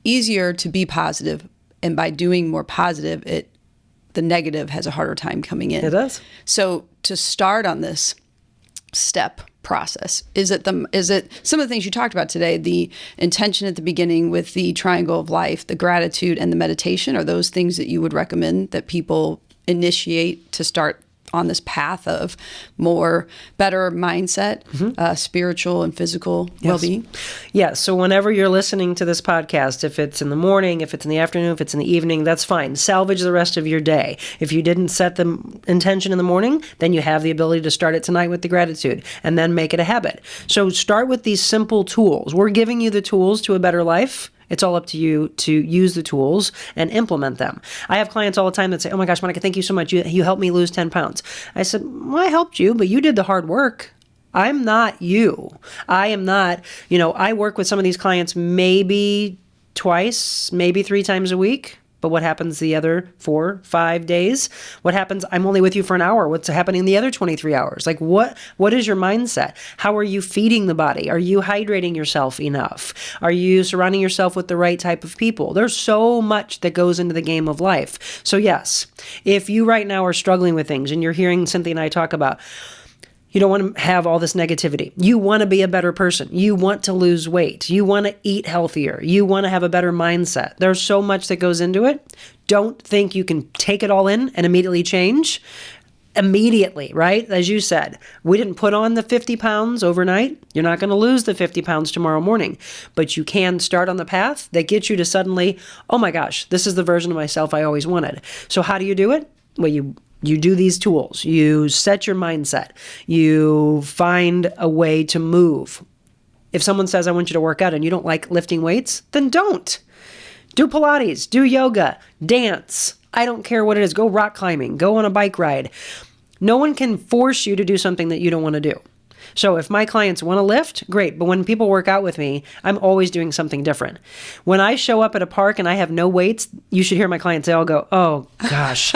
easier to be positive. And by doing more positive, the negative has a harder time coming in. It does. So to start on this step process, is it some of the things you talked about today, the intention at the beginning with the triangle of life, the gratitude and the meditation, are those things that you would recommend that people initiate to start on this path of more better mindset, spiritual and physical well-being? Yeah. So whenever you're listening to this podcast, if it's in the morning, if it's in the afternoon, if it's in the evening, that's fine. Salvage the rest of your day. If you didn't set the intention in the morning, then you have the ability to start it tonight with the gratitude and then make it a habit. So start with these simple tools. We're giving you the tools to a better life. It's all up to you to use the tools and implement them. I have clients all the time that say, oh my gosh, Monica, thank you so much. You helped me lose 10 pounds. I said, well, I helped you, but you did the hard work. I'm not you. I am not, I work with some of these clients maybe twice, maybe 3 times a week. But what happens the other 4, 5 days? What happens? I'm only with you for an hour. What's happening the other 23 hours? Like what is your mindset? How are you feeding the body? Are you hydrating yourself enough? Are you surrounding yourself with the right type of people? There's so much that goes into the game of life. So yes, if you right now are struggling with things and you're hearing Cynthia and I talk about, you don't want to have all this negativity. You want to be a better person. You want to lose weight. You want to eat healthier. You want to have a better mindset. There's so much that goes into it. Don't think you can take it all in and immediately change. Immediately, right? As you said, we didn't put on the 50 pounds overnight. You're not going to lose the 50 pounds tomorrow morning, but you can start on the path that gets you to suddenly, oh my gosh, this is the version of myself I always wanted. So how do you do it? Well, you do these tools. You set your mindset. You find a way to move. If someone says, I want you to work out and you don't like lifting weights, then don't. Do Pilates, do yoga, dance. I don't care what it is. Go rock climbing, go on a bike ride. No one can force you to do something that you don't want to do. So if my clients want to lift, great. But when people work out with me, I'm always doing something different. When I show up at a park and I have no weights, you should hear my clients, they all go, oh gosh.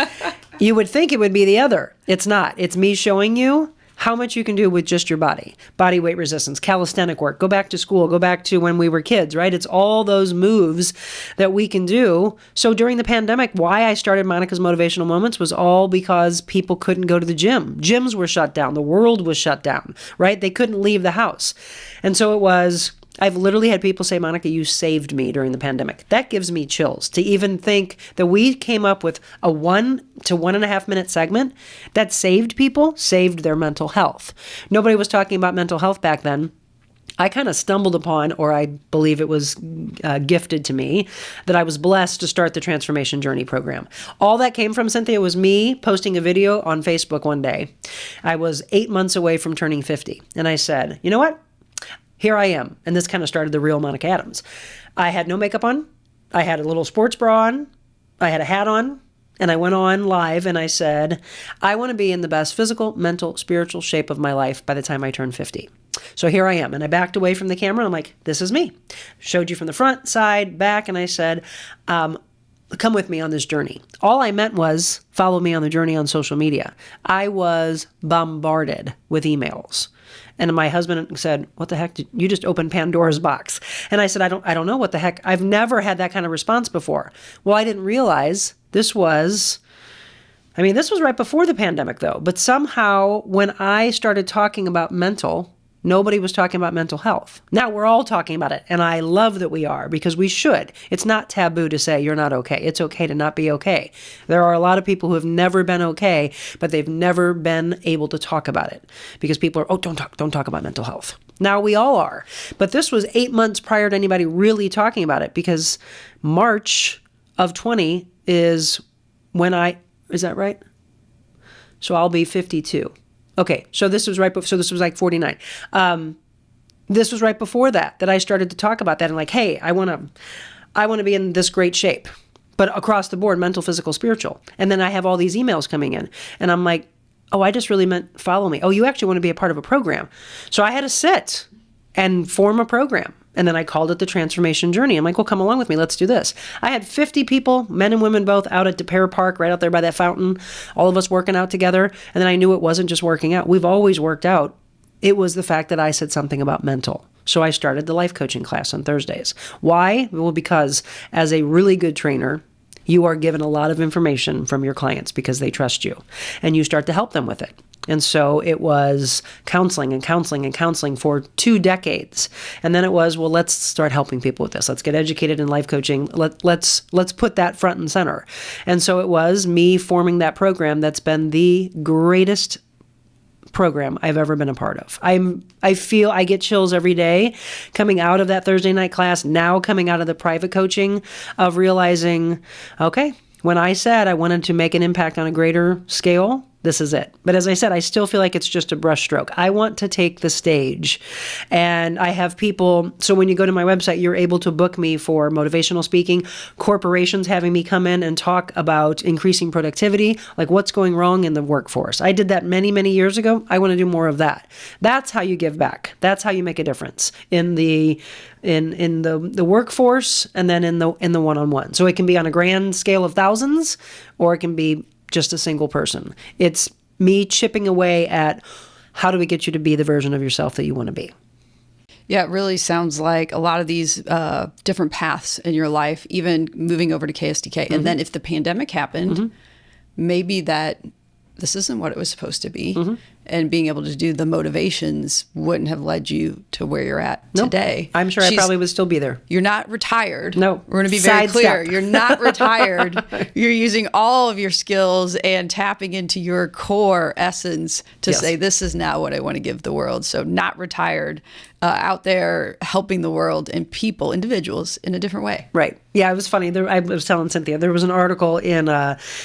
You would think it would be the other. It's not. It's me showing you how much you can do with just your body. Body weight resistance, calisthenic work, go back to school, go back to when we were kids, right? It's all those moves that we can do. So during the pandemic, why I started Monica's Motivational Moments was all because people couldn't go to the gym. Gyms were shut down. The world was shut down, right? They couldn't leave the house. And so it was, I've literally had people say, Monica, you saved me during the pandemic. That gives me chills to even think that we came up with a 1 to 1.5 minute segment that saved people, saved their mental health. Nobody was talking about mental health back then. I kind of stumbled upon, or I believe it was gifted to me, that I was blessed to start the Transformation Journey program. All that came from, Cynthia, was me posting a video on Facebook one day. I was 8 months away from turning 50. And I said, you know what? Here I am. And this kind of started the real Monica Adams. I had no makeup on. I had a little sports bra on. I had a hat on. And I went on live and I said, I want to be in the best physical, mental, spiritual shape of my life by the time I turn 50. So here I am. And I backed away from the camera. I'm like, this is me. Showed you from the front, side, back. And I said, come with me on this journey. All I meant was follow me on the journey on social media. I was bombarded with emails. And my husband said, what the heck, did you just open Pandora's box? And I said, I don't know what the heck. I've never had that kind of response before. Well, I didn't realize this was right before the pandemic though. But somehow when I started talking about nobody was talking about mental health. Now we're all talking about it. And I love that we are, because we should. It's not taboo to say you're not okay. It's okay to not be okay. There are a lot of people who have never been okay, but they've never been able to talk about it because people are, don't talk about mental health. Now we all are. But this was 8 months prior to anybody really talking about it, because March of 20 is when is that right? So I'll be 52. Okay, so this was this was like 49. This was right before that I started to talk about that and like, hey, I want to be in this great shape, but across the board, mental, physical, spiritual. And then I have all these emails coming in and I'm like, oh, I just really meant follow me. Oh, you actually want to be a part of a program. So I had to sit and form a program. And then I called it the Transformation Journey. I'm like, well, come along with me. Let's do this. I had 50 people, men and women both, out at DePere Park, right out there by that fountain, all of us working out together. And then I knew it wasn't just working out. We've always worked out. It was the fact that I said something about mental. So I started the life coaching class on Thursdays. Why? Well, because as a really good trainer, you are given a lot of information from your clients because they trust you. And you start to help them with it. And so it was counseling and counseling and counseling for 2 decades. And then it was, well, let's start helping people with this. Let's get educated in life coaching. Let's put that front and center. And so it was me forming that program that's been the greatest program I've ever been a part of. I feel I get chills every day coming out of that Thursday night class, now coming out of the private coaching, of realizing, okay, when I said I wanted to make an impact on a greater scale, this is it. But as I said, I still feel like it's just a brushstroke. I want to take the stage. And I have people, so when you go to my website, you're able to book me for motivational speaking, corporations having me come in and talk about increasing productivity, like what's going wrong in the workforce. I did that many, many years ago. I want to do more of that. That's how you give back. That's how you make a difference in the workforce, and then in the one-on-one. So it can be on a grand scale of thousands, or it can be just a single person. It's me chipping away at how do we get you to be the version of yourself that you want to be. Yeah, it really sounds like a lot of these different paths in your life, even moving over to KSDK. And then if the pandemic happened, maybe that this isn't what it was supposed to be. And being able to do the motivations wouldn't have led you to where you're at today. I'm sure I probably would still be there. You're not retired. No. We're going to be very clear. You're not retired. You're using all of your skills and tapping into your core essence to say, this is now what I want to give the world. So not retired, out there helping the world and people, individuals, in a different way. Right. Yeah, it was funny. I was telling Cynthia, there was an article in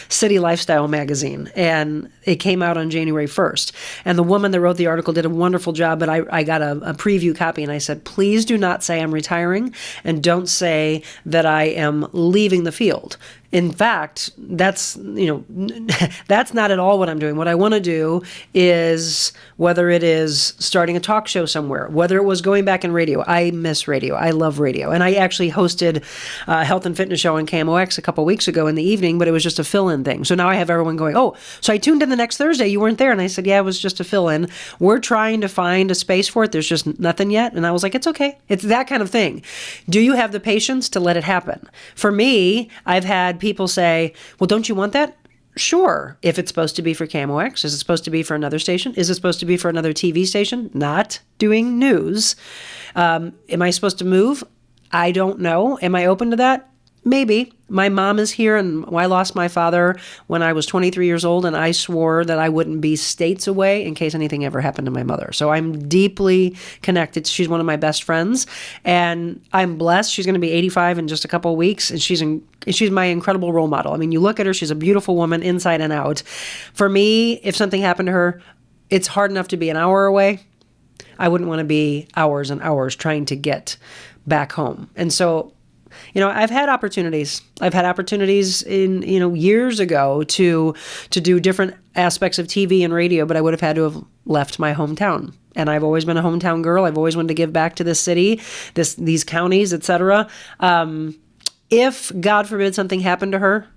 City Lifestyle magazine, and it came out on January 1st. And the woman that wrote the article did a wonderful job, but I got a preview copy, and I said, please do not say I'm retiring, and don't say that I am leaving the field. In fact, that's not at all what I'm doing. What I want to do is, whether it is starting a talk show somewhere, whether it was going back in radio. I miss radio. I love radio. And I actually hosted a health and fitness show on KMOX a couple weeks ago in the evening, but it was just a fill-in thing. So now I have everyone going, oh, so I tuned in the next Thursday. You weren't there. And I said, yeah, it was just a fill-in. We're trying to find a space for it. There's just nothing yet. And I was like, it's okay. It's that kind of thing. Do you have the patience to let it happen? For me, I've had people say, well, don't you want that? Sure. If it's supposed to be for KMOX, is it supposed to be for another station? Is it supposed to be for another TV station? Not doing news. Am I supposed to move? I don't know. Am I open to that? Maybe. My mom is here, and I lost my father when I was 23 years old, and I swore that I wouldn't be states away in case anything ever happened to my mother. So I'm deeply connected. She's one of my best friends, and I'm blessed. She's going to be 85 in just a couple of weeks, and she's my incredible role model. I mean, you look at her, she's a beautiful woman inside and out. For me, if something happened to her, it's hard enough to be an hour away. I wouldn't want to be hours and hours trying to get back home. And so, I've had opportunities. I've had opportunities in, years ago to do different aspects of TV and radio, but I would have had to have left my hometown. And I've always been a hometown girl. I've always wanted to give back to this city, these counties, etc. If, God forbid, something happened to her,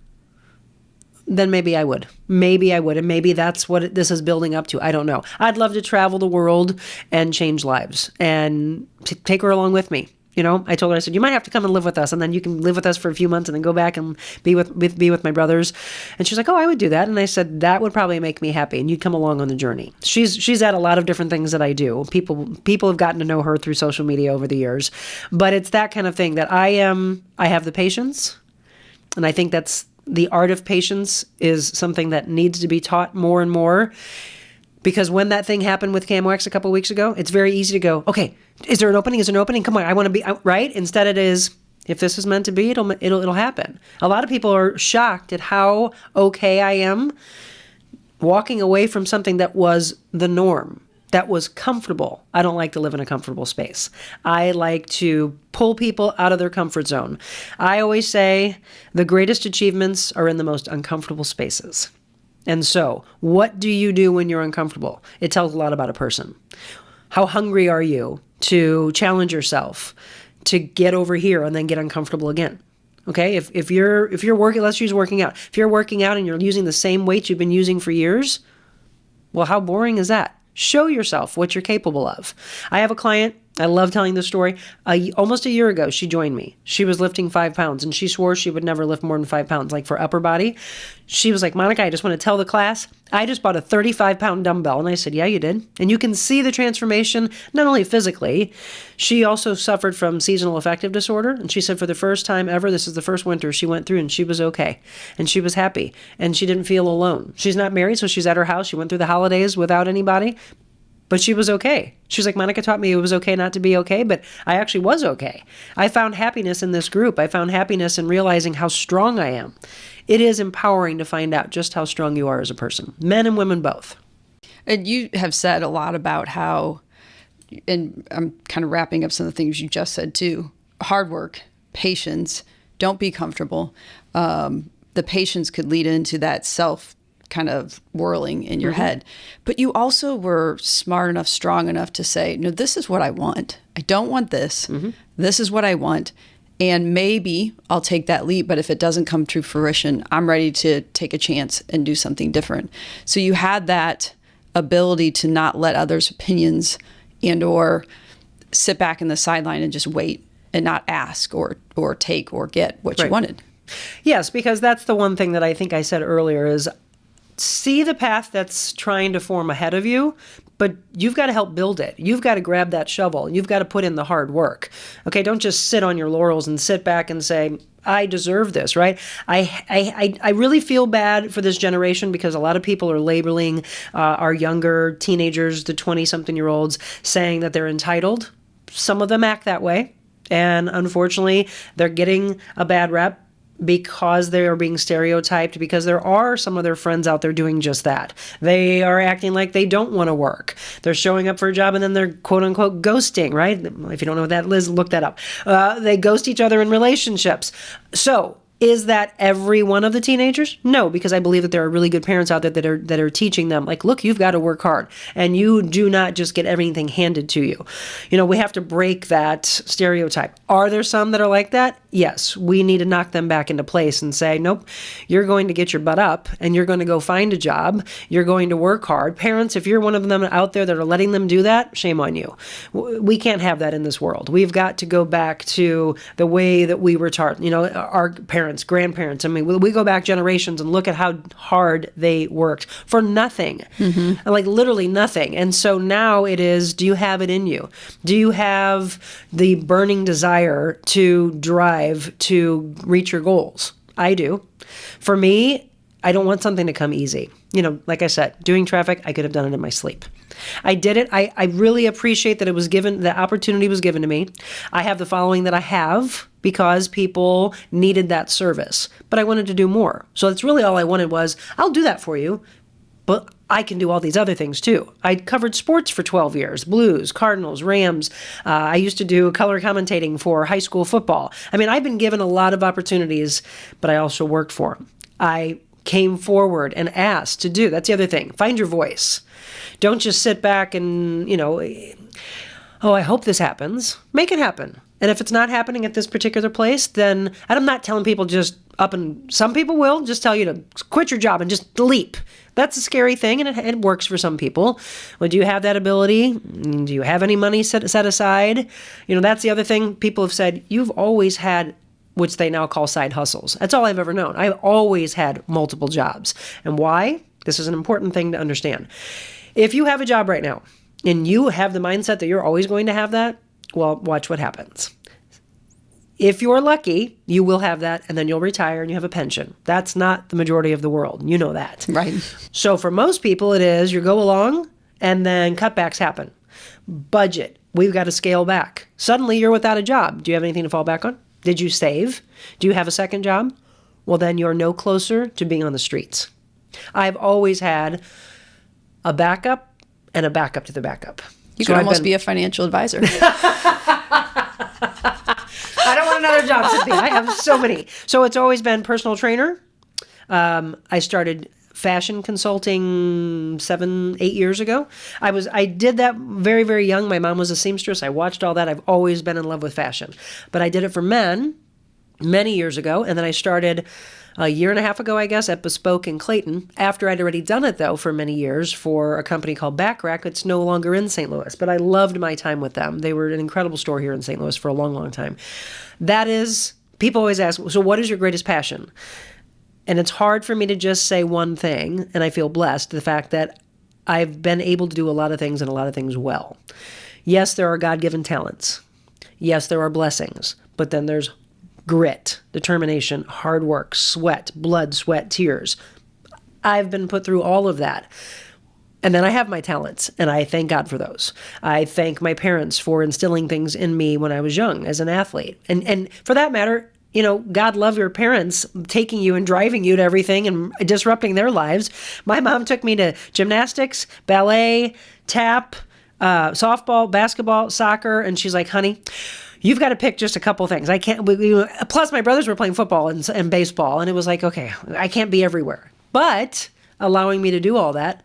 then maybe I would. And maybe that's what this is building up to. I don't know. I'd love to travel the world and change lives and take her along with me. I told her, I said, you might have to come and live with us, and then you can live with us for a few months and then go back and be with my brothers. And she's like, oh, I would do that. And I said, that would probably make me happy, and you'd come along on the journey. She's at a lot of different things that I do. People have gotten to know her through social media over the years. But it's that kind of thing that I have the patience, and I think that's the art of patience is something that needs to be taught more and more. Because when that thing happened with KMOX a couple of weeks ago, it's very easy to go, okay, is there an opening? Is there an opening? Come on, I want to be, right? Instead it is, if this is meant to be, it'll happen. A lot of people are shocked at how okay I am walking away from something that was the norm, that was comfortable. I don't like to live in a comfortable space. I like to pull people out of their comfort zone. I always say the greatest achievements are in the most uncomfortable spaces. And so, what do you do when you're uncomfortable? It tells a lot about a person. How hungry are you to challenge yourself, to get over here and then get uncomfortable again? Okay, if you're working, let's use working out. If you're working out and you're using the same weights you've been using for years, well, how boring is that? Show yourself what you're capable of. I have a client I love telling this story. Almost a year ago, she joined me. She was lifting 5 pounds, and she swore she would never lift more than 5 pounds, like for upper body. She was like, Monica, I just want to tell the class, I just bought a 35-pound dumbbell. And I said, yeah, you did. And you can see the transformation, not only physically, she also suffered from seasonal affective disorder. And she said for the first time ever, this is the first winter she went through, and she was okay. And she was happy. And she didn't feel alone. She's not married, so she's at her house. She went through the holidays without anybody. But she was okay. She was like, Monica taught me it was okay not to be okay, but I actually was okay. I found happiness in this group. I found happiness in realizing how strong I am. It is empowering to find out just how strong you are as a person, men and women both. And you have said a lot about how, and I'm kind of wrapping up some of the things you just said too, hard work, patience, don't be comfortable. The patience could lead into that self kind of whirling in your head. But you also were smart enough, strong enough to say, no, this is what I want. I don't want this. This is what I want. And maybe I'll take that leap, but if it doesn't come to fruition, I'm ready to take a chance and do something different. So you had that ability to not let others' opinions and or sit back in the sideline and just wait and not ask or take or get what you wanted. Yes, because that's the one thing that I think I said earlier is see the path that's trying to form ahead of you, but you've got to help build it. You've got to grab that shovel. You've got to put in the hard work. Okay, don't just sit on your laurels and sit back and say, I deserve this, right? I really feel bad for this generation because a lot of people are labeling our younger teenagers, the 20-something-year-olds, saying that they're entitled. Some of them act that way. And unfortunately, they're getting a bad rep because they are being stereotyped, because there are some of their friends out there doing just that. They are acting like they don't want to work. They're showing up for a job and then they're quote unquote ghosting, right? If you don't know what that is, look that up. They ghost each other in relationships. So is that every one of the teenagers? No, because I believe that there are really good parents out there that are teaching them, like, look, you've got to work hard, and you do not just get everything handed to you. You know, we have to break that stereotype. Are there some that are like that? Yes, we need to knock them back into place and say, nope, you're going to get your butt up, and you're going to go find a job. You're going to work hard. Parents, if you're one of them out there that are letting them do that, shame on you. We can't have that in this world. We've got to go back to the way that we were taught. You know, our parents, grandparents. I mean, we go back generations and look at how hard they worked for nothing, like literally nothing. And so now it is, do you have it in you? Do you have the burning desire to drive to reach your goals? I do. For me, I don't want something to come easy. You know, like I said, doing traffic, I could have done it in my sleep. I did it. I really appreciate that the opportunity was given to me. I have the following that I have because people needed that service, but I wanted to do more. So that's really all I wanted was, I'll do that for you, but I can do all these other things too. I covered sports for 12 years, Blues, Cardinals, Rams. I used to do color commentating for high school football. I mean, I've been given a lot of opportunities, but I also worked for them. I came forward and asked to do. That's the other thing. Find your voice. Don't just sit back and, you know, oh, I hope this happens. Make it happen. And if it's not happening at this particular place, then I'm not telling people just up and some people will just tell you to quit your job and just leap. That's a scary thing, and it works for some people. Well, do you have that ability? Do you have any money set aside? You know, that's the other thing. People have said, you've always had, which they now call side hustles. That's all I've ever known. I've always had multiple jobs. And why? This is an important thing to understand. If you have a job right now and you have the mindset that you're always going to have that, well, watch what happens. If you're lucky, you will have that, and then you'll retire and you have a pension. That's not the majority of the world. You know that. Right. So for most people, it is you go along and then cutbacks happen. Budget. We've got to scale back. Suddenly you're without a job. Do you have anything to fall back on? Did you save? Do you have a second job? Well, then you're no closer to being on the streets. I've always had a backup and a backup to the backup. You could almost be a financial advisor. I don't want another job, Cynthia. I have so many. So it's always been personal trainer. I started fashion consulting 7-8 years ago. I did that very, very young. My mom was a seamstress. I watched all that. I've always been in love with fashion. But I did it for men many years ago. And then I started a year and a half ago, I guess, at Bespoke in Clayton. After I'd already done it, though, for many years for a company called Backrack. It's no longer in St. Louis, but I loved my time with them. They were an incredible store here in St. Louis for a long, long time. That is, people always ask, so what is your greatest passion? And it's hard for me to just say one thing, and I feel blessed, the fact that I've been able to do a lot of things and a lot of things well. Yes, there are God-given talents. Yes, there are blessings, but then there's grit, determination, hard work, sweat, blood, sweat, tears. I've been put through all of that. And then I have my talents, and I thank God for those. I thank my parents for instilling things in me when I was young as an athlete. And for that matter, you know, God love your parents taking you and driving you to everything and disrupting their lives. My mom took me to gymnastics, ballet, tap, softball, basketball, soccer, and she's like, honey, you've got to pick just a couple things. I can't, plus my brothers were playing football and baseball, and it was like, okay, I can't be everywhere. But allowing me to do all that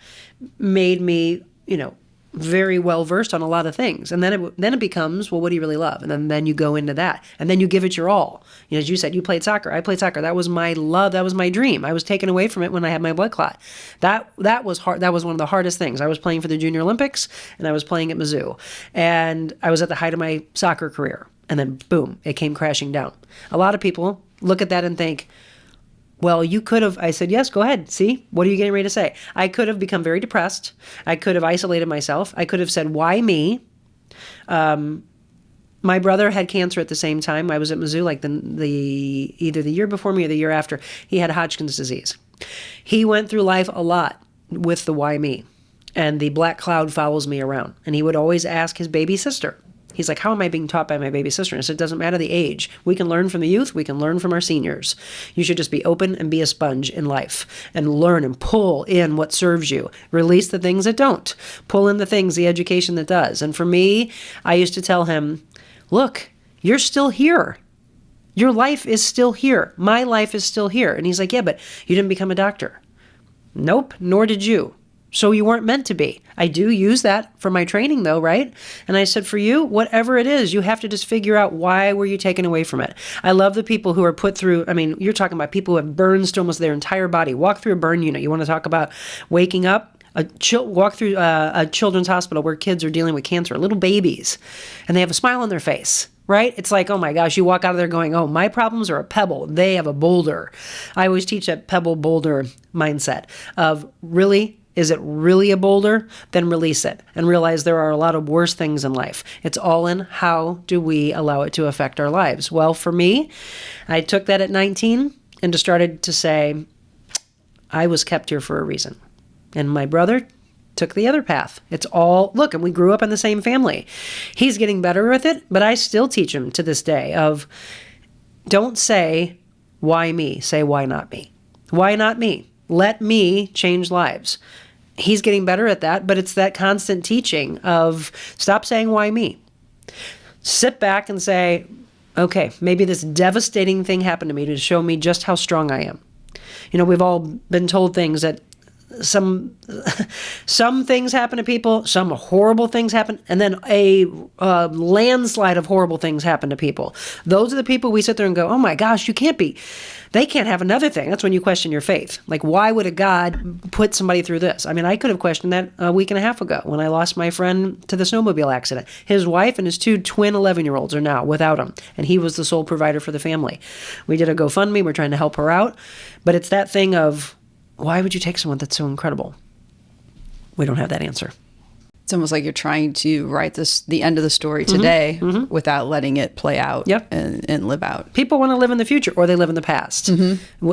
made me, you know, very well versed on a lot of things. And then it becomes, well, what do you really love? And then you go into that, and then you give it your all. You know, as you said, you played soccer. I played soccer. That was my love. That was my dream. I was taken away from it when I had my blood clot. That was hard. That was one of the hardest things. I was playing for the Junior Olympics, and I was playing at Mizzou, and I was at the height of my soccer career. And then boom, it came crashing down. A lot of people look at that and think, well, you could have, I said, yes, go ahead. See, what are you getting ready to say? I could have become very depressed. I could have isolated myself. I could have said, why me? My brother had cancer at the same time. I was at Mizzou, like either the year before me or the year after. He had Hodgkin's disease. He went through life a lot with the why me. And the black cloud follows me around. And he would always ask his baby sister. He's like, how am I being taught by my baby sister? And I said, it doesn't matter the age. We can learn from the youth. We can learn from our seniors. You should just be open and be a sponge in life and learn and pull in what serves you. Release the things that don't. Pull in the things, the education that does. And for me, I used to tell him, look, you're still here. Your life is still here. My life is still here. And he's like, yeah, but you didn't become a doctor. Nope, nor did you. So you weren't meant to be. I do use that for my training though, right? And I said, for you, whatever it is, you have to just figure out why were you taken away from it. I love the people who are put through, I mean, you're talking about people who have burns to almost their entire body. Walk through a burn unit. You want to talk about waking up? Walk through a children's hospital where kids are dealing with cancer, little babies, and they have a smile on their face. Right? It's like, oh my gosh, you walk out of there going, oh, my problems are a pebble. They have a boulder. I always teach that pebble boulder mindset of really, is it really a boulder? Then release it and realize there are a lot of worse things in life. It's all in how do we allow it to affect our lives? Well, for me, I took that at 19 and just started to say, I was kept here for a reason. And my brother took the other path. It's all, look, and we grew up in the same family. He's getting better with it, but I still teach him to this day of don't say, why me? Say, why not me? Why not me? Let me change lives. He's getting better at that, but it's that constant teaching of stop saying, why me? Sit back and say, okay, maybe this devastating thing happened to me to show me just how strong I am. You know, we've all been told things that some things happen to people, some horrible things happen, and then a landslide of horrible things happen to people. Those are the people we sit there and go, oh my gosh, they can't have another thing. That's when you question your faith. Like, why would a God put somebody through this? I mean, I could have questioned that a week and a half ago when I lost my friend to the snowmobile accident. His wife and his two twin 11-year-olds are now without him, and he was the sole provider for the family. We did a GoFundMe. We're trying to help her out, but it's that thing of, why would you take someone that's so incredible? We don't have that answer. It's almost like you're trying to write the end of the story today without letting it play out and live out. People want to live in the future or they live in the past.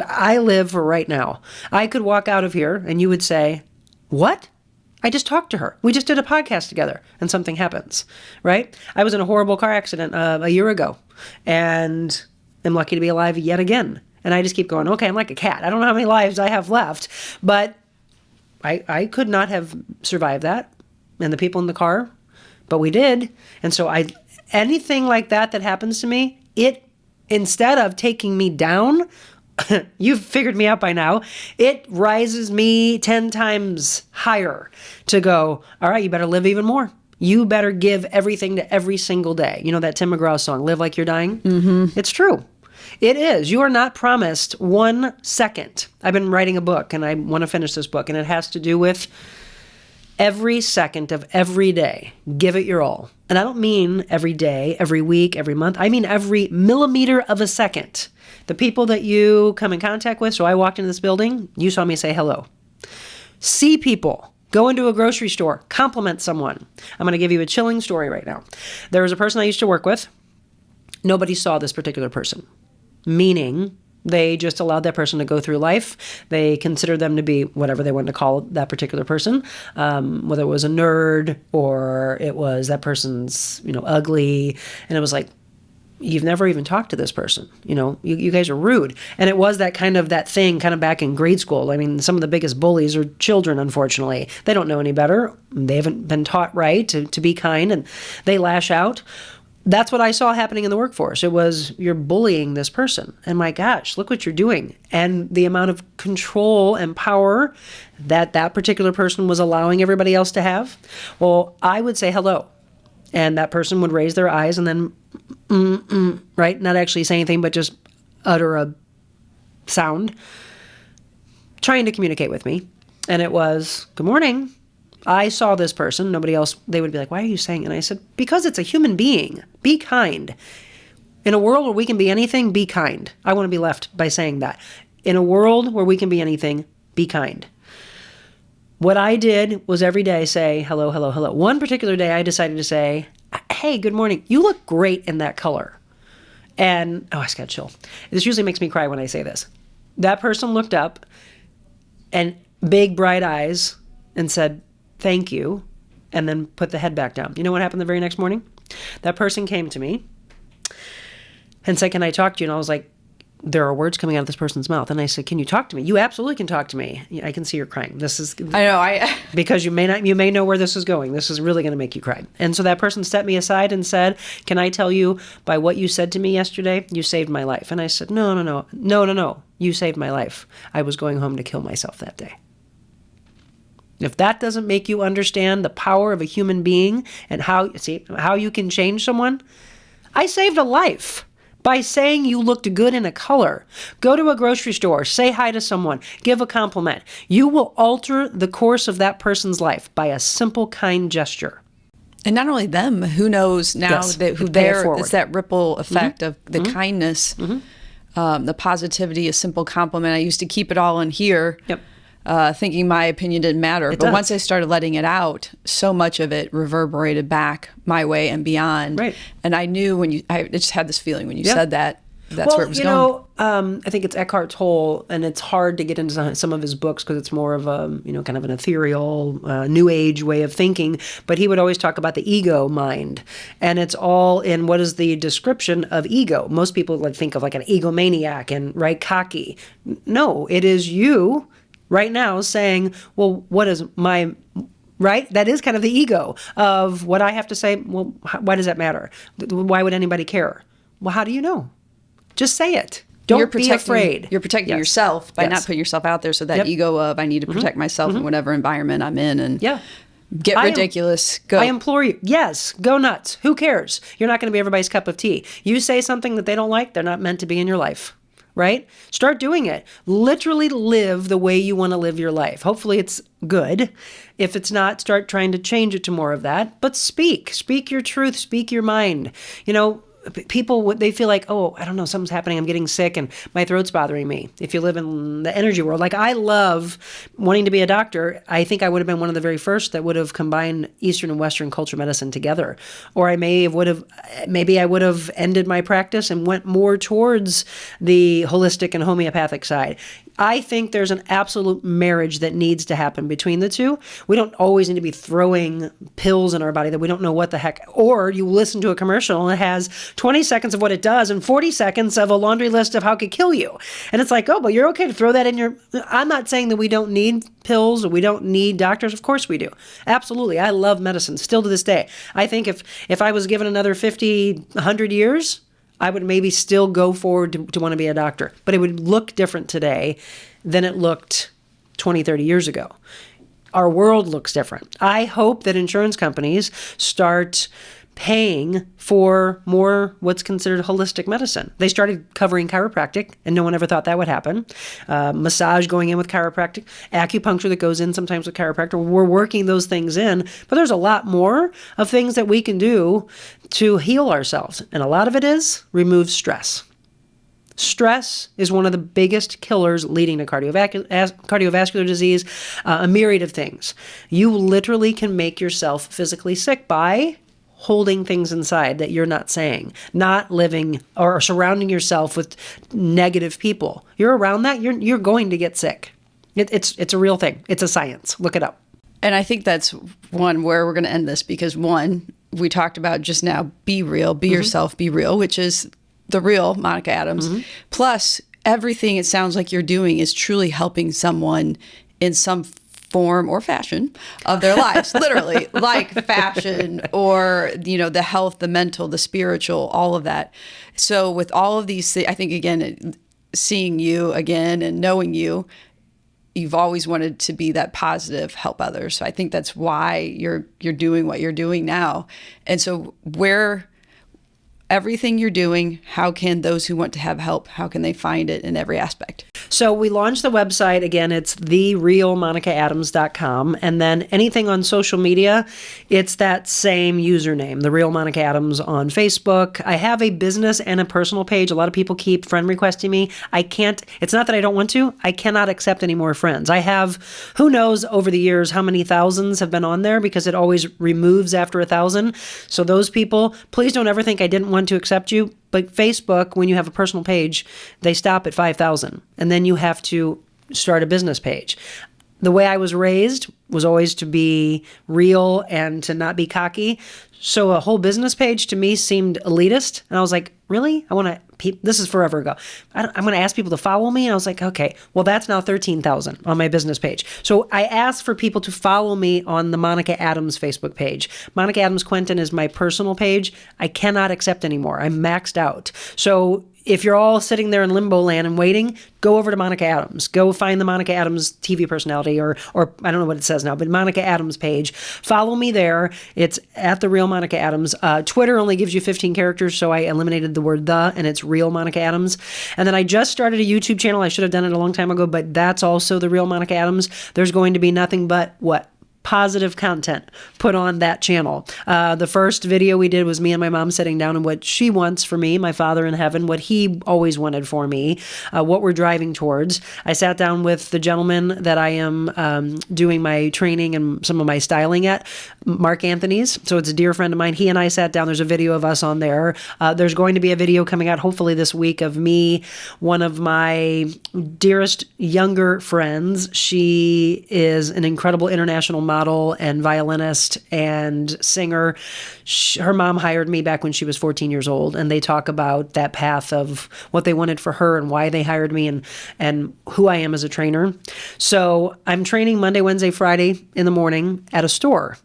I live for right now. I could walk out of here and you would say, what? I just talked to her. We just did a podcast together and something happens, right? I was in a horrible car accident a year ago and I'm lucky to be alive yet again. And I just keep going, okay, I'm like a cat. I don't know how many lives I have left, but I could not have survived that and the people in the car, but we did. And so anything like that happens to me, it, instead of taking me down, you've figured me out by now, it rises me 10 times higher to go, all right, you better live even more. You better give everything to every single day. You know that Tim McGraw song, Live Like You're Dying? It's true. It is. You are not promised 1 second. I've been writing a book, and I want to finish this book, and it has to do with every second of every day. Give it your all. And I don't mean every day, every week, every month. I mean every millimeter of a second. The people that you come in contact with, so I walked into this building, you saw me say hello. See people. Go into a grocery store. Compliment someone. I'm going to give you a chilling story right now. There was a person I used to work with. Nobody saw this particular person, meaning they just allowed that person to go through life. They considered them to be whatever they wanted to call that particular person, whether it was a nerd or it was that person's, ugly. And it was like, you've never even talked to this person. You guys are rude. And it was that thing back in grade school. I mean, some of the biggest bullies are children, unfortunately. They don't know any better. They haven't been taught right to be kind, and they lash out. That's what I saw happening in the workforce. It was, you're bullying this person. And my gosh, look what you're doing. And the amount of control and power that particular person was allowing everybody else to have. Well, I would say hello. And that person would raise their eyes and then, right? Not actually say anything, but just utter a sound, trying to communicate with me. And it was, good morning. I saw this person, nobody else, they would be like, why are you saying it? And I said, because it's a human being. Be kind. In a world where we can be anything, be kind. I want to be left by saying that. In a world where we can be anything, be kind. What I did was every day say, hello, hello, hello. One particular day I decided to say, hey, good morning. You look great in that color. And, I just got chill. This usually makes me cry when I say this. That person looked up and big bright eyes and said, thank you, and then put the head back down. You know what happened the very next morning? That person came to me and said, can I talk to you? And I was like, there are words coming out of this person's mouth. And I said, can you talk to me? You absolutely can talk to me. I can see you're crying. This is... I know. Because you may know where this is going. This is really going to make you cry. And so that person stepped me aside and said, can I tell you, by what you said to me yesterday, you saved my life. And I said, no. You saved my life. I was going home to kill myself that day. If that doesn't make you understand the power of a human being and how you can change someone, I saved a life by saying you looked good in a color. Go to a grocery store, say hi to someone, give a compliment. You will alter the course of that person's life by a simple, kind gesture. And not only them, who knows now Yes, it's that ripple effect of the kindness, Mm-hmm. The positivity, a simple compliment. I used to keep it all in here. Yep. Thinking my opinion didn't matter. But once I started letting it out, so much of it reverberated back my way and beyond. Right. And I knew I just had this feeling when you said that, that's where it was going. I think it's Eckhart Tolle, and it's hard to get into some of his books because it's more of a, kind of an ethereal, new age way of thinking. But he would always talk about the ego mind. And it's all in what is the description of ego. Most people think of like an egomaniac and, right, cocky. No, it is you right now saying, well, what is my, right? That is kind of the ego of what I have to say. Well, why does that matter? Why would anybody care? Well, how do you know? Just say it. Don't be afraid. You're protecting yourself by not putting yourself out there. So that ego of I need to protect myself in whatever environment I'm in and get ridiculous. Go. I implore you. Yes, go nuts. Who cares? You're not going to be everybody's cup of tea. You say something that they don't like, they're not meant to be in your life. Right? Start doing it. Literally live the way you want to live your life. Hopefully it's good. If it's not, start trying to change it to more of that. But speak. Speak your truth. Speak your mind. People, they feel like, oh, I don't know, something's happening. I'm getting sick and my throat's bothering me. If you live in the energy world, like I love wanting to be a doctor. I think I would have been one of the very first that would have combined Eastern and Western culture medicine together. Or maybe I would have ended my practice and went more towards the holistic and homeopathic side. I think there's an absolute marriage that needs to happen between the two. We don't always need to be throwing pills in our body that we don't know what the heck. Or you listen to a commercial and it has 20 seconds of what it does and 40 seconds of a laundry list of how it could kill you. And it's like, oh, but you're okay to throw that in your... I'm not saying that we don't need pills or we don't need doctors. Of course we do. Absolutely. I love medicine still to this day. I think if I was given another 50, 100 years... I would maybe still go forward to want to be a doctor. But it would look different today than it looked 20, 30 years ago. Our world looks different. I hope that insurance companies start paying for more what's considered holistic medicine. They started covering chiropractic, and no one ever thought that would happen. Massage going in with chiropractic, acupuncture that goes in sometimes with chiropractor. We're working those things in, but there's a lot more of things that we can do to heal ourselves. And a lot of it is remove stress. Stress is one of the biggest killers leading to cardiovascular disease, a myriad of things. You literally can make yourself physically sick by holding things inside that you're not saying, not living or surrounding yourself with negative people. You're around that, you're going to get sick. It's a real thing. It's a science. Look it up. And I think that's one where we're going to end this because one, we talked about just now, be real, be yourself, be real, which is the real Monica Adams. Plus, everything it sounds like you're doing is truly helping someone in some form or fashion of their lives, literally, like fashion or, the health, the mental, the spiritual, all of that. So with all of these things, I think, again, seeing you again and knowing you've always wanted to be that positive, help others. So I think that's why you're doing what you're doing now. And so everything you're doing, how can those who want to have help, how can they find it in every aspect? So we launched the website. Again, it's therealmonicaadams.com. And then anything on social media, it's that same username, The Real Monica Adams on Facebook. I have a business and a personal page. A lot of people keep friend requesting me. I can't, it's not that I don't want to, I cannot accept any more friends. I have, who knows over the years how many thousands have been on there because it always removes after 1,000. So those people, please don't ever think I didn't want to accept you. But Facebook, when you have a personal page, they stop at 5,000. And then you have to start a business page. The way I was raised was always to be real and to not be cocky. So a whole business page to me seemed elitist. And I was like, really? This is forever ago. I'm going to ask people to follow me. And I was like, okay, well, that's now 13,000 on my business page. So I asked for people to follow me on the Monica Adams Facebook page. Monica Adams Quentin is my personal page. I cannot accept anymore. I'm maxed out. So if you're all sitting there in limbo land and waiting, go over to Monica Adams. Go find the Monica Adams TV personality or I don't know what it says now, but Monica Adams page. Follow me there. It's at The Real Monica Adams. Twitter only gives you 15 characters, so I eliminated the word the, and it's Real Monica Adams. And then I just started a YouTube channel. I should have done it a long time ago, but that's also The Real Monica Adams. There's going to be nothing but what? Positive content put on that channel. The first video we did was me and my mom sitting down and what she wants for me, my father in heaven, what he always wanted for me, what we're driving towards. I sat down with the gentleman that I am doing my training and some of my styling at, Mark Anthony's. So it's a dear friend of mine. He and I sat down. There's a video of us on there. There's going to be a video coming out hopefully this week of me, one of my dearest younger friends. She is an incredible international model and violinist and singer. Her mom hired me back when she was 14 years old, and they talk about that path of what they wanted for her and why they hired me and who I am as a trainer. So I'm training Monday, Wednesday, Friday in the morning at a store.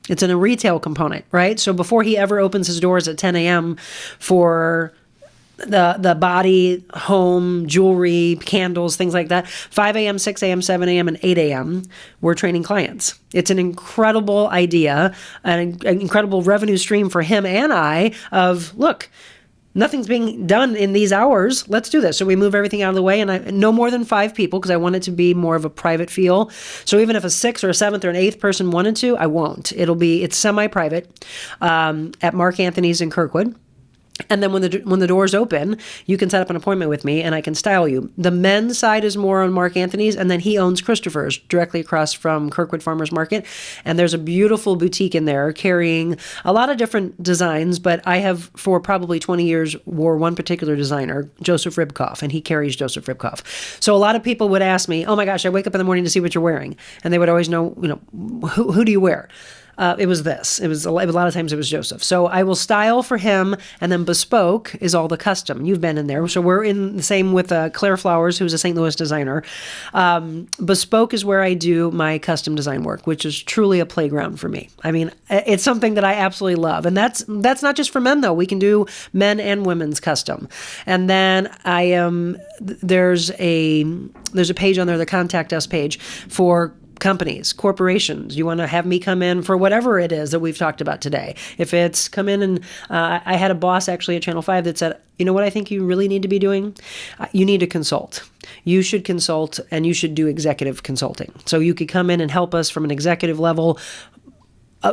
It's in a retail component, right? So before he ever opens his doors at 10 a.m. for the body, home, jewelry, candles, things like that, 5 a.m., 6 a.m., 7 a.m., and 8 a.m., we're training clients. It's an incredible idea, an incredible revenue stream for him and I of, look, nothing's being done in these hours. Let's do this. So we move everything out of the way, and no more than 5 people because I want it to be more of a private feel. So even if a 6th or a 7th or an 8th person wanted to, I won't. It's semi-private at Mark Anthony's in Kirkwood. And then when the doors open, you can set up an appointment with me and I can style you. The men's side is more on Mark Anthony's, and then he owns Christopher's directly across from Kirkwood Farmers Market. And there's a beautiful boutique in there carrying a lot of different designs, but I have for probably 20 years wore one particular designer, Joseph Ribkoff, and he carries Joseph Ribkoff. So a lot of people would ask me, oh my gosh, I wake up in the morning to see what you're wearing. And they would always know, who do you wear? It was this. It was a lot of times it was Joseph. So I will style for him, and then bespoke is all the custom. You've been in there. So we're in the same with Claire Flowers, who's a St. Louis designer. Bespoke is where I do my custom design work, which is truly a playground for me. I mean, it's something that I absolutely love. And that's not just for men, though. We can do men and women's custom. And then there's a page on there, the contact us page, for companies, corporations. You want to have me come in for whatever it is that we've talked about today. If it's come in and I had a boss actually at Channel 5 that said, you know what I think you really need to be doing? You need to consult. You should consult and you should do executive consulting. So you could come in and help us from an executive level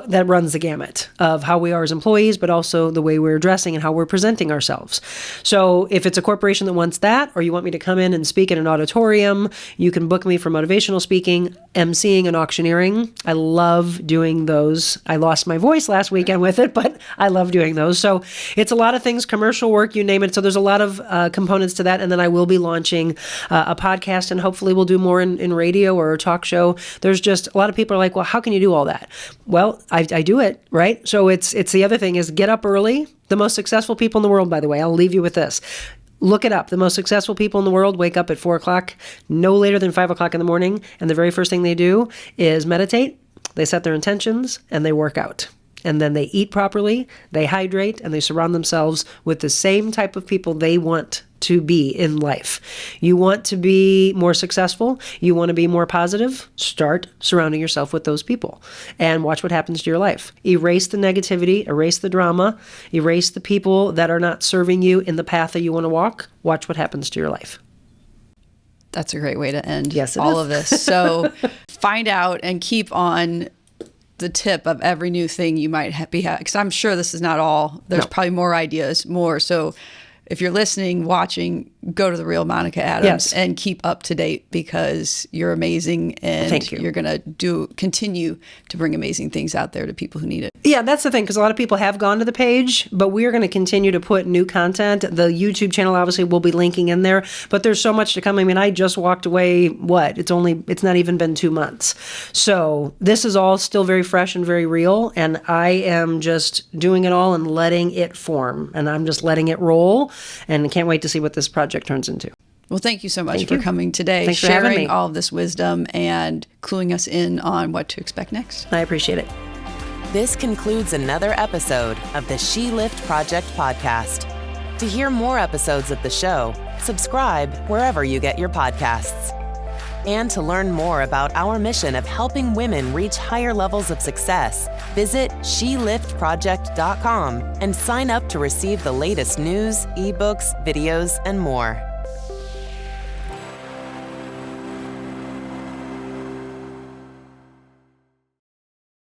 that runs the gamut of how we are as employees, but also the way we're dressing and how we're presenting ourselves. So if it's a corporation that wants that, or you want me to come in and speak in an auditorium, you can book me for motivational speaking, emceeing, and auctioneering. I love doing those. I lost my voice last weekend with it, but I love doing those. So it's a lot of things, commercial work, you name it. So there's a lot of components to that. And then I will be launching a podcast, and hopefully we'll do more in radio or a talk show. There's just a lot of people are like, well, how can you do all that? Well, I do it, right? So it's the other thing is get up early. The most successful people in the world, by the way, I'll leave you with this. Look it up. The most successful people in the world wake up at 4 o'clock, no later than 5 o'clock in the morning. And the very first thing they do is meditate. They set their intentions and they work out. And then they eat properly, they hydrate, and they surround themselves with the same type of people they want to be in life. You want to be more successful, you want to be more positive, start surrounding yourself with those people and watch what happens to your life. Erase the negativity, erase the drama, erase the people that are not serving you in the path that you want to walk. Watch what happens to your life. That's a great way to end yes, all of this. So find out and keep on the tip of every new thing you might be having, because I'm sure this is not all. There's probably more ideas, more. So if you're listening, watching, go to The Real Monica Adams and keep up to date, because you're amazing and Thank you. You're going to continue to bring amazing things out there to people who need it. Yeah, that's the thing, because a lot of people have gone to the page, but we are going to continue to put new content. The YouTube channel obviously will be linking in there, but there's so much to come. I mean, I just walked away, it's not even been 2 months. So this is all still very fresh and very real, and I am just doing it all and letting it form, and I'm just letting it roll, and can't wait to see what this project turns into. Well, thank you so much for coming today, Thanks for having me. sharing all of this wisdom and cluing us in on what to expect next. I appreciate it. This concludes another episode of the She Lift Project podcast. To hear more episodes of the show, subscribe wherever you get your podcasts. And to learn more about our mission of helping women reach higher levels of success, visit SheLiftProject.com and sign up to receive the latest news, ebooks, videos, and more.